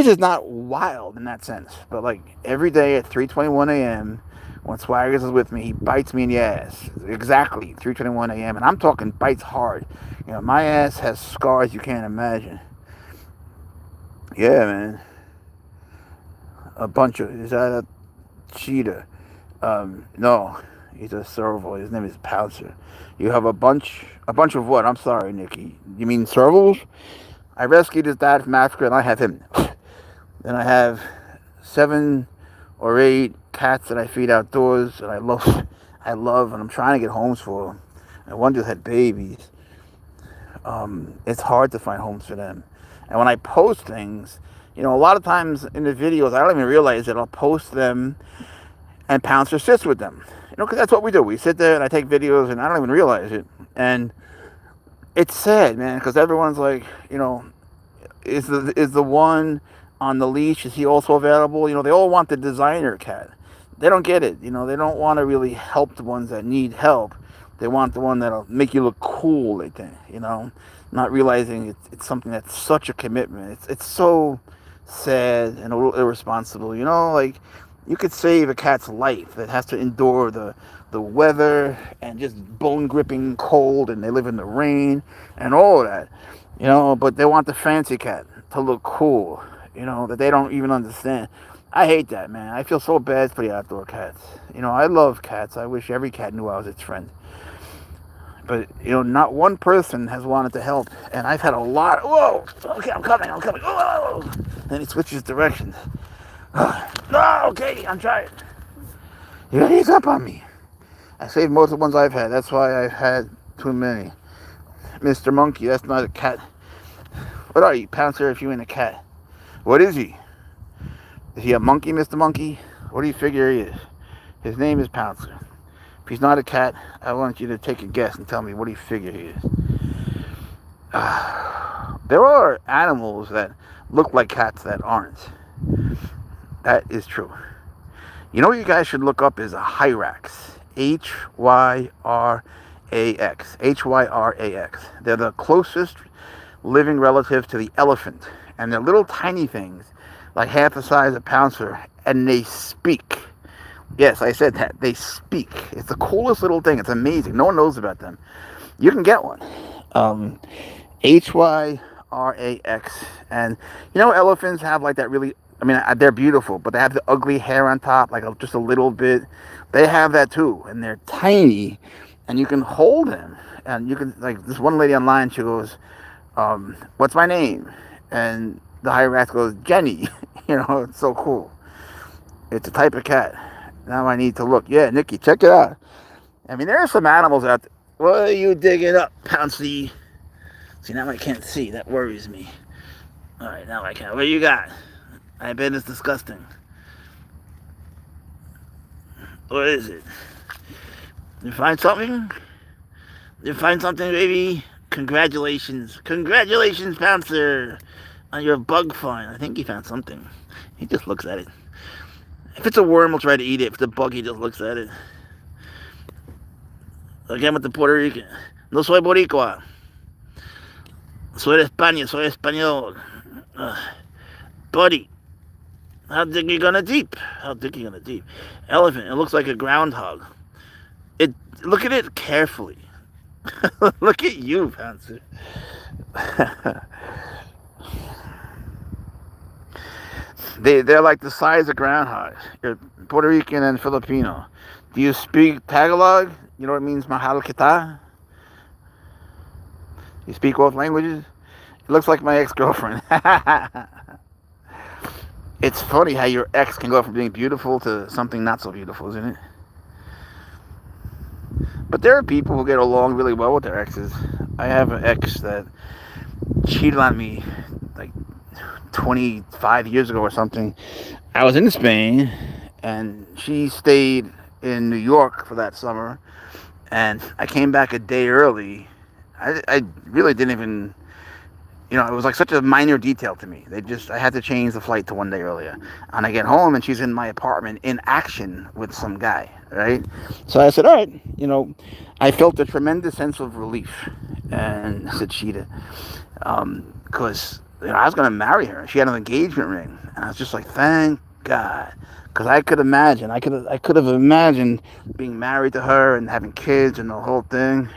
is not wild in that sense. But like every day at 3:21 a.m., when Swaggers is with me, he bites me in the ass. Exactly, 3:21 a.m. And I'm talking bites hard. My ass has scars you can't imagine. Yeah, man. A bunch of... Is that a cheetah? No. He's a Serval. His name is Pouncer. You have a bunch of what? I'm sorry, Nikki. You mean Servals? I rescued his dad from Africa, and I have him. Then I have 7 or 8 cats that I feed outdoors, and I love, and I'm trying to get homes for them. And one just had babies. It's hard to find homes for them. And when I post things, a lot of times in the videos, I don't even realize that I'll post them and Pouncer sits with them. Because that's what we do. We sit there and I take videos and I don't even realize it. And it's sad, man, because everyone's like, is the one on the leash, is he also available? They all want the designer cat. They don't get it. They don't want to really help the ones that need help. They want the one that'll make you look cool, they think, not realizing it's something that's such a commitment. It's so sad and a little irresponsible, like you could save a cat's life that has to endure the weather and just bone-gripping cold, and they live in the rain and all of that, but they want the fancy cat to look cool, that they don't even understand. I hate that, man. I feel so bad for the outdoor cats. I love cats. I wish every cat knew I was its friend. But, not one person has wanted to help. And I've had a lot. Whoa! Okay, I'm coming. Whoa! And he switches directions. No, okay, I'm trying. He's up on me. I saved most of the ones I've had. That's why I've had too many. Mr. Monkey, that's not a cat. What are you, Pouncer, if you ain't a cat? What is he? Is he a monkey, Mr. Monkey? What do you figure he is? His name is Pouncer. If he's not a cat, I want you to take a guess and tell me what do you figure he is. There are animals that look like cats that aren't. That is true. What you guys should look up is a Hyrax. Hyrax. Hyrax. They're the closest living relative to the elephant. And they're little tiny things, like half the size of Pouncer, and they speak. Yes, I said that. They speak. It's the coolest little thing. It's amazing. No one knows about them. You can get one. Hyrax. And, elephants have like that really... they're beautiful, but they have the ugly hair on top, like just a little bit. They have that too, and they're tiny, and you can hold them. And you can, like, this one lady online, she goes, what's my name? And the Hyrax goes, Jenny. It's so cool. It's a type of cat. Now I need to look. Yeah, Nikki, check it out. I mean, there are some animals out there. What are you digging up, Pouncy? See, now I can't see. That worries me. All right, now I can. What you got? I bet it's disgusting. What is it? You find something? You find something, baby? Congratulations. Congratulations, Pouncer, on your bug find. I think he found something. He just looks at it. If it's a worm, he'll try to eat it. If it's a bug, he just looks at it. Again with the Puerto Rican. No soy boricua. Soy de España. Soy español. Buddy, how dig you gonna deep? How dig you gonna deep? Elephant. It looks like a groundhog. It. Look at it carefully. Look at you, Pouncer. They're like the size of groundhogs. You're Puerto Rican and Filipino. Do you speak Tagalog? You know what it means, mahal kita? You speak both languages? It looks like my ex-girlfriend. It's funny how your ex can go from being beautiful to something not so beautiful, isn't it? But there are people who get along really well with their exes. I have an ex that cheated on me like 25 years ago or something. I was in Spain and she stayed in New York for that summer, and I came back a day early. I really didn't even, it was like such a minor detail to me. I had to change the flight to one day earlier. And I get home and she's in my apartment in action with some guy, right? So I said, all right, I felt a tremendous sense of relief. And I said, Sheeta, because I was going to marry her. She had an engagement ring. And I was just like, thank God. Because I could have imagined being married to her and having kids and the whole thing,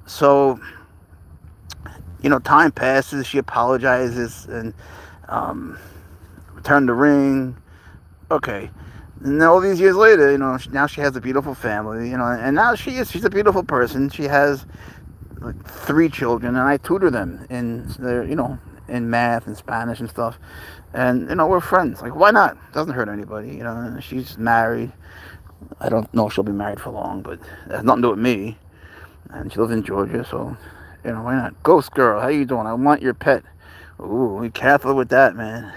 So, time passes. She apologizes and returned the ring. Okay. And all these years later, now she has a beautiful family, and now she's a beautiful person. She has like 3 children, and I tutor them in their, in math and Spanish and stuff. And, we're friends. Like, why not? Doesn't hurt anybody, She's married. I don't know if she'll be married for long, but it has nothing to do with me. And she lives in Georgia, so, why not? Ghost girl, how you doing? I want your pet. Ooh, be careful with that, man.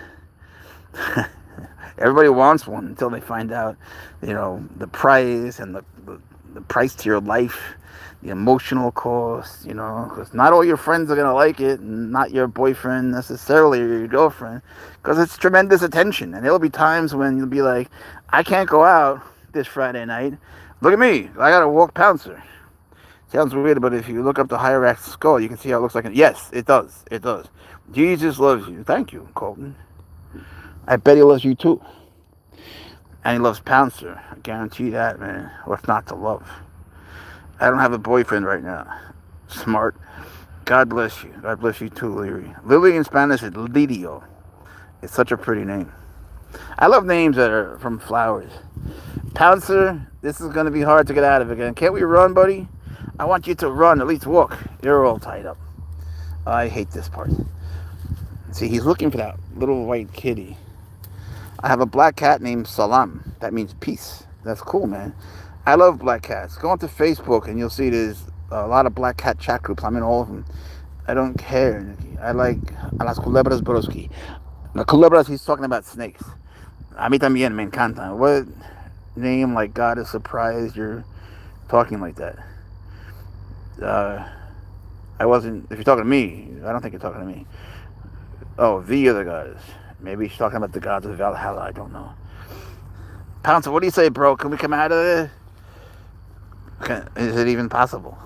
Everybody wants one until they find out, the price and the price to your life, the emotional cost, because not all your friends are going to like it, and not your boyfriend necessarily or your girlfriend, because it's tremendous attention. And there'll be times when you'll be like, I can't go out this Friday night. Look at me. I got to walk Pouncer. Sounds weird, but if you look up the hierarchical skull, you can see how it looks like. Yes, it does. It does. Jesus loves you. Thank you, Colton. I bet he loves you too. And he loves Pouncer. I guarantee that, man. What's not to love? I don't have a boyfriend right now. Smart. God bless you. God bless you too, Leary. Lily in Spanish is Lidio. It's such a pretty name. I love names that are from flowers. Pouncer, this is going to be hard to get out of again. Can't we run, buddy? I want you to run, at least walk. You're all tied up. I hate this part. See, he's looking for that little white kitty. I have a black cat named Salam. That means peace. That's cool, man. I love black cats. Go onto Facebook and you'll see there's a lot of black cat chat groups. I'm in all of them. I don't care. I like a las culebras broski. The culebras, he's talking about snakes. A mí también me encanta. What name, like God is surprised you're talking like that? I wasn't, if you're talking to me, I don't think you're talking to me. Oh, the other gods. Maybe she's talking about the gods of Valhalla. I don't know. Pouncer, what do you say, bro? Can we come out of there? Is it even possible?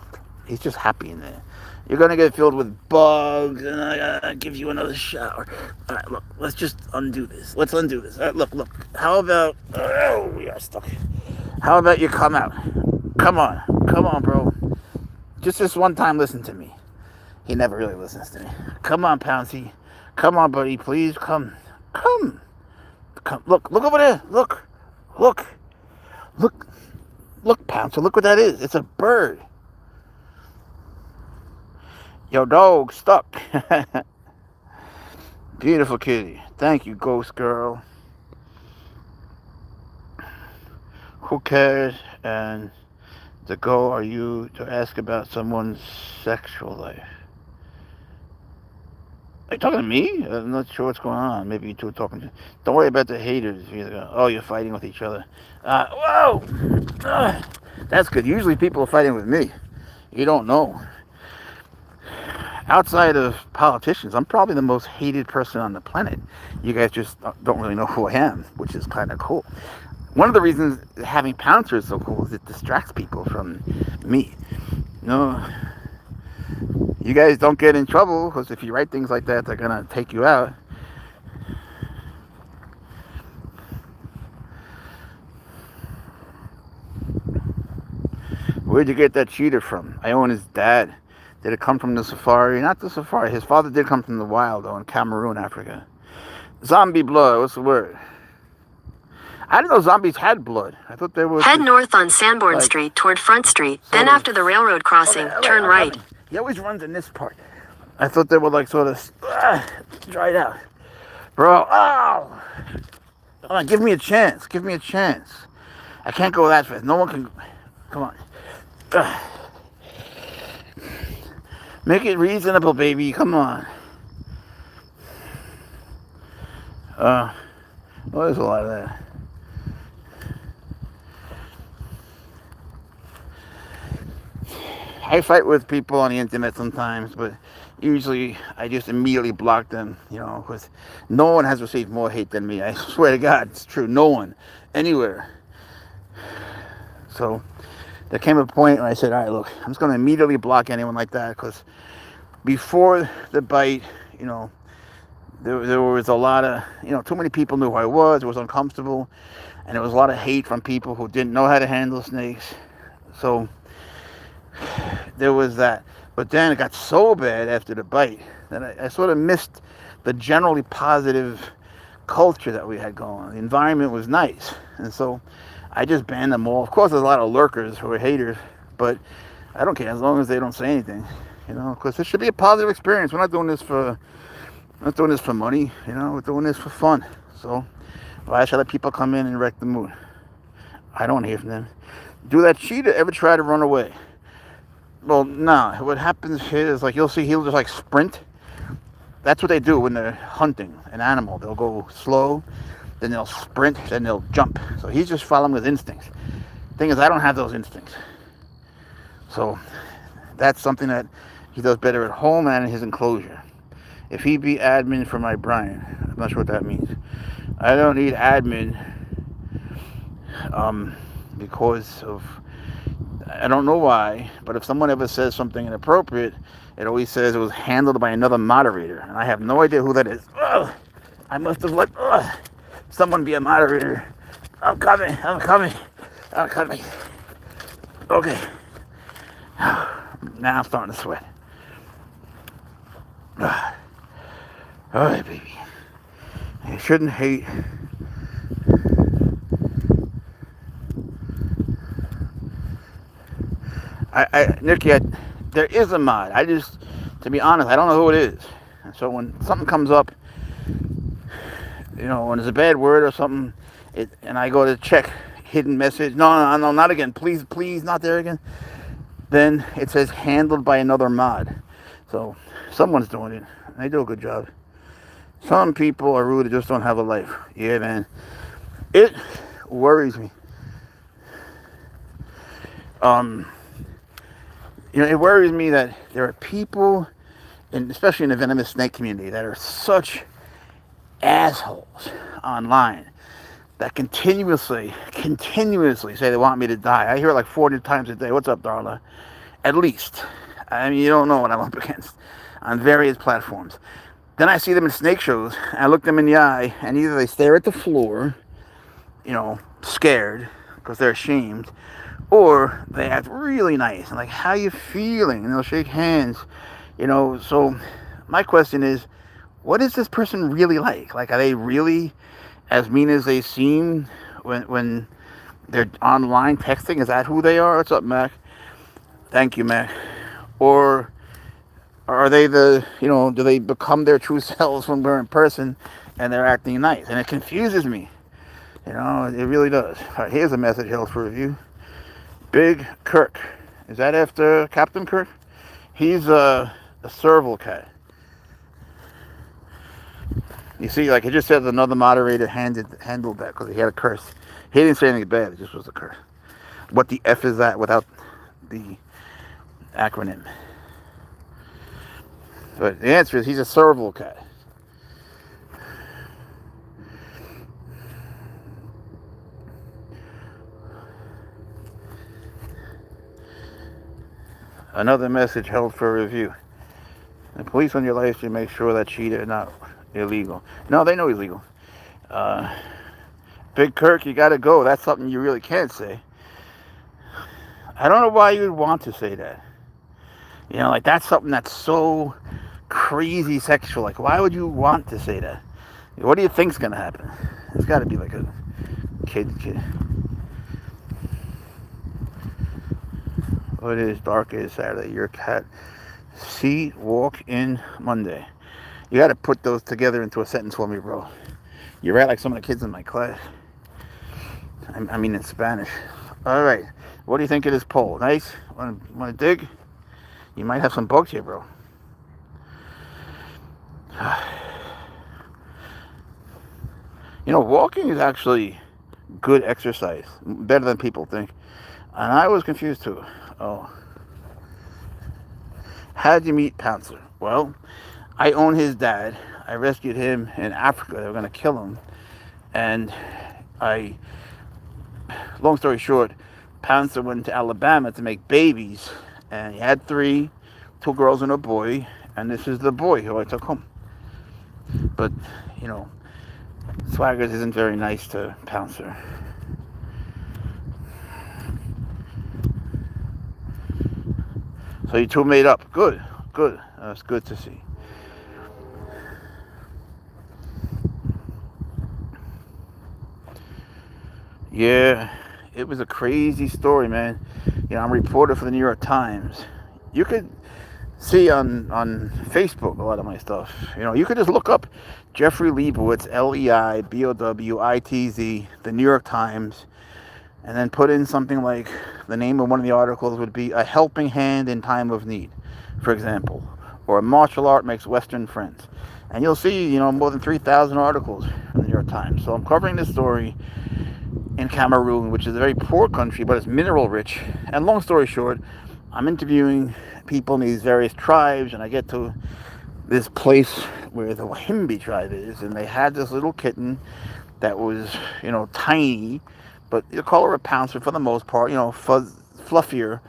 He's just happy in there. You're going to get filled with bugs, and I gotta give you another shower. All right, look, let's just undo this. Let's undo this. All right, look. How about... Oh, we are stuck. How about you come out? Come on, bro. Just this one time, listen to me. He never really listens to me. Come on, Pouncy. Come on, buddy, please. Come. Look over there. Look, Pouncer. Look what that is. It's a bird. Your dog stuck. Beautiful kitty. Thank you, ghost girl. Who cares? And The goal are you to ask about someone's sexual life? Are you talking to me? I'm not sure what's going on. Maybe you two are talking to... Don't worry about the haters. Oh, you're fighting with each other. Whoa! That's good. Usually people are fighting with me. You don't know. Outside of politicians, I'm probably the most hated person on the planet. You guys just don't really know who I am, which is kind of cool. One of the reasons having Pouncer is so cool is it distracts people from me. No, you guys don't get in trouble, because if you write things like that, they're gonna take you out. Where'd you get that cheetah from? I own his dad. Did it come from the safari? Not the safari. His father did come from the wild, though, in Cameroon, Africa. Zombie blood. What's the word? I didn't know zombies had blood. I thought they were... Head north on Sanborn Street toward Front Street. Then after the railroad crossing, turn right. He always runs in this part. I thought they were like sort of dried out. Bro, oh! Come on, give me a chance. Give me a chance. I can't go that fast. No one can... Come on. Make it reasonable, baby. Come on. Well, there's a lot of that. I fight with people on the internet sometimes, but usually I just immediately block them, because no one has received more hate than me. I swear to God, it's true. No one. Anywhere. So there came a point where I said, all right, look, I'm just going to immediately block anyone like that, because before the bite, there was a lot of, too many people knew who I was. It was uncomfortable. And there was a lot of hate from people who didn't know how to handle snakes. So there was that. But then it got so bad after the bite that I sort of missed the generally positive culture that we had going. The environment was nice. And so I just banned them all. Of course, there's a lot of lurkers who are haters, but I don't care as long as they don't say anything. Because it should be a positive experience. We're not doing this for money. We're doing this for fun. So why should I let people come in and wreck the mood? I don't hear from them. Do that cheetah ever try to run away? Well, no. What happens here is, you'll see he'll just sprint. That's what they do when they're hunting an animal. They'll go slow, then they'll sprint, then they'll jump. So he's just following his instincts. Thing is, I don't have those instincts. So that's something that he does better at home and in his enclosure. If he be admin for my Brian, I'm not sure what that means. I don't need admin because of... I don't know why, but if someone ever says something inappropriate, it always says it was handled by another moderator, and I have no idea who that is. Ugh, I must have let someone be a moderator. I'm coming. Okay. Now I'm starting to sweat. All right, baby. You shouldn't hate. Nikki, there is a mod. To be honest, I don't know who it is. And so when something comes up, when there's a bad word or something, and I go to check hidden message, no, not again. Please, not there again. Then it says handled by another mod. So someone's doing it. And they do a good job. Some people are rude. They just don't have a life. Yeah, man. It worries me. It worries me that there are people, especially in the venomous snake community, that are such assholes online that continuously say they want me to die. I hear it 40 times a day. What's up, Darla? At least. I mean, you don't know what I'm up against on various platforms. Then I see them in snake shows, and I look them in the eye, and either they stare at the floor, scared because they're ashamed, or they act really nice and how you feeling, and they'll shake hands, So my question is, what is this person really like? Are they really as mean as they seem when they're online texting? Is that who they are? What's up, Mac? Thank you, Mac. Or are they do they become their true selves when we're in person and they're acting nice? And it confuses me. It really does. All right, here's a message held for review. Big Kirk. Is that after Captain Kirk? He's a Serval cat. You see, like I just said, another moderator handled that because he had a curse. He didn't say anything bad. It just was a curse. What the F is that without the acronym? But the answer is he's a Serval cat. Another message held for review. The police on your life should make sure that cheetah is not illegal. No, they know he's legal. Big Kirk, you gotta go. That's something you really can't say. I don't know why you would want to say that. You know, like that's something that's so crazy sexual. Like, why would you want to say that? What do you think's gonna happen? It's gotta be like a kid. What is dark is Saturday? Your cat. See, walk in Monday. You gotta put those together into a sentence for me, bro. You're right, like some of the kids in my class. I mean in Spanish. All right. What do you think of this poll? Nice? Want to dig? You might have some bugs here, bro. You know, walking is actually good exercise. Better than people think. And I was confused too. Oh. How did you meet Pouncer? Well, I own his dad. I rescued him in Africa. They were going to kill him. And long story short, Pouncer went to Alabama to make babies. And he had 3, 2 girls and a boy. And this is the boy who I took home. But, you know, Swaggers isn't very nice to Pouncer. So you two made up. Good. That's good to see. Yeah, it was a crazy story, man. You know, I'm a reporter for the New York Times. You could see on Facebook a lot of my stuff. You know, you could just look up Jeffrey Leibowitz, Leibowitz, the New York Times, and then put in something like the name of one of the articles would be A Helping Hand in Time of Need, for example, or Martial Art Makes Western Friends. And you'll see, you know, more than 3,000 articles in the New York Times. So I'm covering this story in Cameroon, which is a very poor country, but it's mineral rich. And long story short, I'm interviewing people in these various tribes, and I get to this place where the Wahimbi tribe is, and they had this little kitten that was, you know, tiny, but you call her a Pouncer for the most part, you know, fluffier.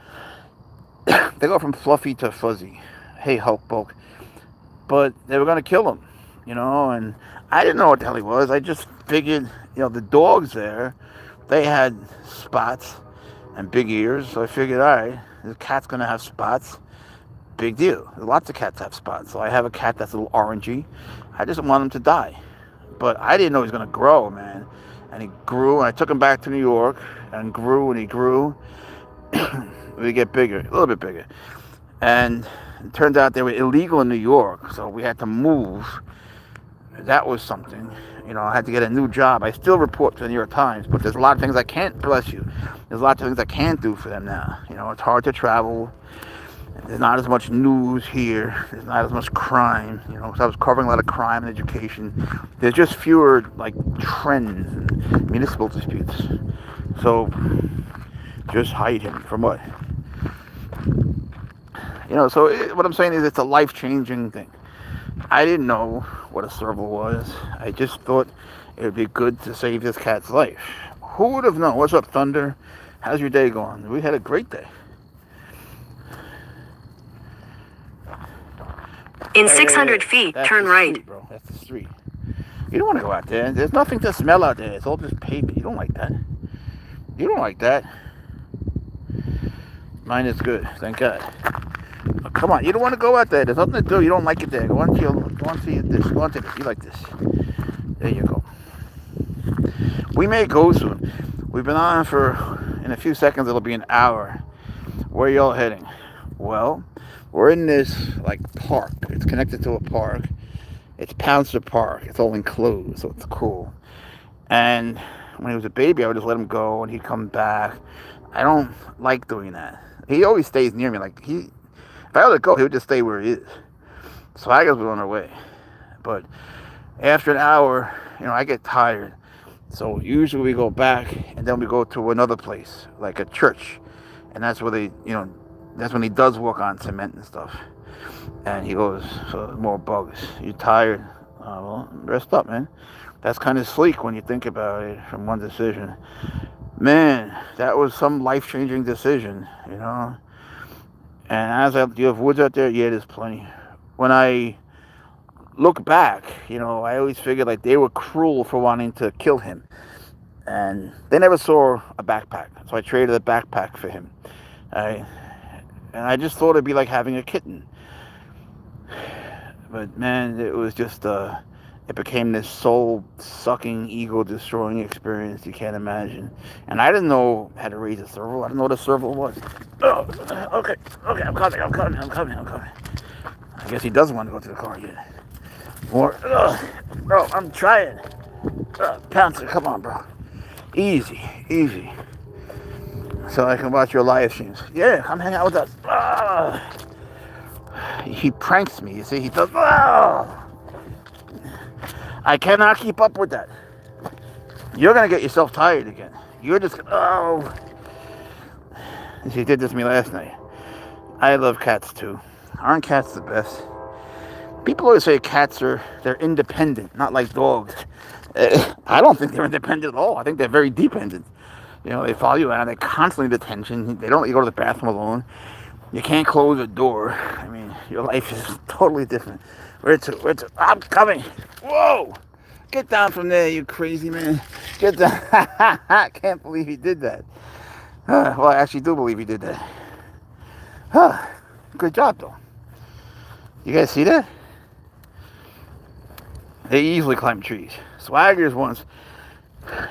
They go from fluffy to fuzzy. Hey, Hulk Bulk. But they were going to kill him, you know, and I didn't know what the hell he was. I just figured, you know, the dogs there, they had spots and big ears, so I figured, all right, the cat's going to have spots. Big deal. Lots of cats have spots. So I have a cat that's a little orangey. I just want him to die. But I didn't know he was going to grow, man. And he grew, and I took him back to New York, and grew, and he grew. We get bigger, a little bit bigger. And it turns out they were illegal in New York, so we had to move. That was something. You know, I had to get a new job. I still report to the New York Times, but there's a lot of things I can't, bless you, there's a lot of things I can't do for them now. You know, it's hard to travel. There's not as much news here. There's not as much crime. You know, so I was covering a lot of crime and education. There's just fewer, like, trends and municipal disputes. So, just hide him from what? You know, so what I'm saying is it's a life-changing thing. I didn't know what a serval was. I just thought it would be good to save this cat's life. Who would have known? What's up, Thunder? How's your day going? We had a great day. In 600 feet, turn right. Street, bro. That's the street. You don't want to go out there. There's nothing to smell out there. It's all just pavement. You don't like that. You don't like that. Mine is good. Thank God. Oh, come on. You don't want to go out there. There's nothing to do. You don't like it there. Go on to this. Go on to this. You like this. There you go. We may go soon. We've been on for, in a few seconds, it'll be an hour. Where are y'all heading? Well, we're in this, like, park. It's connected to a park. It's Pouncer Park. It's all enclosed, so it's cool. And when he was a baby, I would just let him go, and he'd come back. I don't like doing that. He always stays near me. Like if I let go, he would just stay where he is. Swaggers was on our way, but after an hour, I get tired. So usually we go back and then we go to another place, like a church, and that's where that's when he does walk on cement and stuff. And he goes, so more bugs. You tired? Well, rest up, man. That's kind of sleek when you think about it from one decision. Man, that was some life-changing decision, And do you have woods out there? Yeah, there's plenty. When I look back, I always figured like they were cruel for wanting to kill him. And they never saw a backpack. So I traded a backpack for him. And I just thought it'd be like having a kitten. But man, it was just, it became this soul-sucking, ego-destroying experience you can't imagine. And I didn't know how to raise a serval. I didn't know what a serval was. Oh, okay, I'm coming. I guess he doesn't want to go to the car yet. Bro, I'm trying. Pouncer, come on, bro. Easy. So I can watch your live streams. Yeah, come hang out with us. He pranks me, you see. He does. I cannot keep up with that. You're going to get yourself tired again. You're just... He did this to me last night. I love cats, too. Aren't cats the best? People always say they're independent, not like dogs. I don't think they're independent at all. I think they're very dependent. They follow you around. They're constantly in detention. They don't let you go to the bathroom alone. You can't close a door. I mean, your life is totally different. Where to? I'm coming. Whoa! Get down from there, you crazy man. Get down. I can't believe he did that. Well, I actually do believe he did that. Good job, though. You guys see that? They easily climb trees. Swaggers once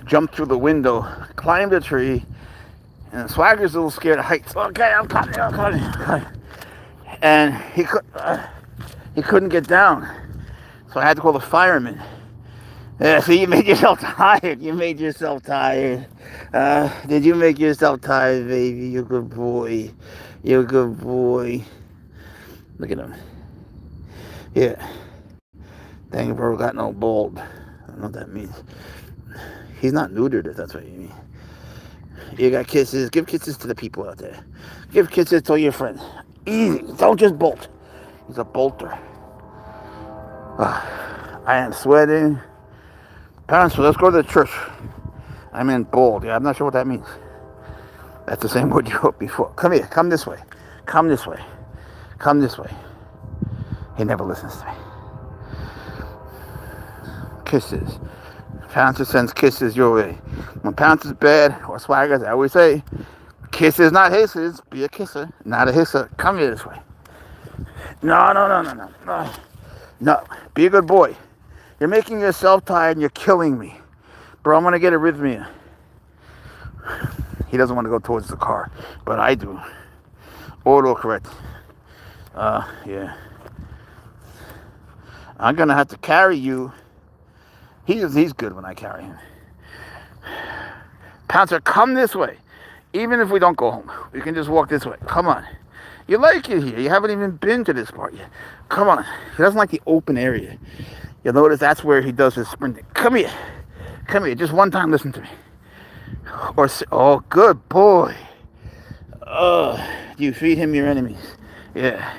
jumped through the window, climbed a tree, and Swagger's a little scared of heights. Okay, I'm coming. And he couldn't get down, so I had to call the firemen. Yeah, so you made yourself tired. Did you make yourself tired, baby? You're a good boy. Look at him. Yeah. Dang, bro, got no bald. I don't know what that means. He's not neutered, if that's what you mean. You got kisses. Give kisses to the people out there. Give kisses to your friends. Easy. Don't just bolt. He's a bolter. I am sweating. Pouncer, let's go to the church. I meant bald. Yeah, I'm not sure what that means. That's the same word you wrote before. Come here. Come this way. He never listens to me. Kisses. Pouncer sends kisses your way. When Pouncer's bad or Swaggers, I always say, kisses, not hisses. Be a kisser, not a hisser. Come here this way. No. Be a good boy. You're making yourself tired and you're killing me. Bro, I'm going to get arrhythmia. He doesn't want to go towards the car, but I do. Autocorrect. Yeah. I'm going to have to carry you. He's good when I carry him. Pouncer, come this way. Even if we don't go home, we can just walk this way. Come on. You like it here. You haven't even been to this part yet. Come on. He doesn't like the open area. You'll notice that's where he does his sprinting. Come here. Just one time, listen to me. Oh, good boy. You feed him your enemies. Yeah.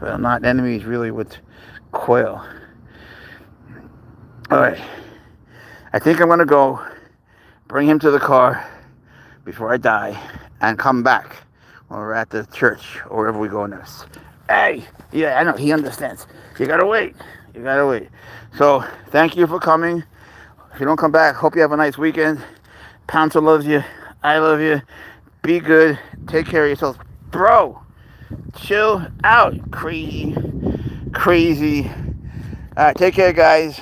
Well, not enemies really with quail. All right. I think I'm going to go bring him to the car before I die and come back when we're at the church or wherever we go next. Hey, yeah, I know, he understands. You gotta wait. So, thank you for coming. If you don't come back, hope you have a nice weekend. Pouncer loves you. I love you. Be good. Take care of yourself. Bro, chill out. Crazy. All right, take care, guys.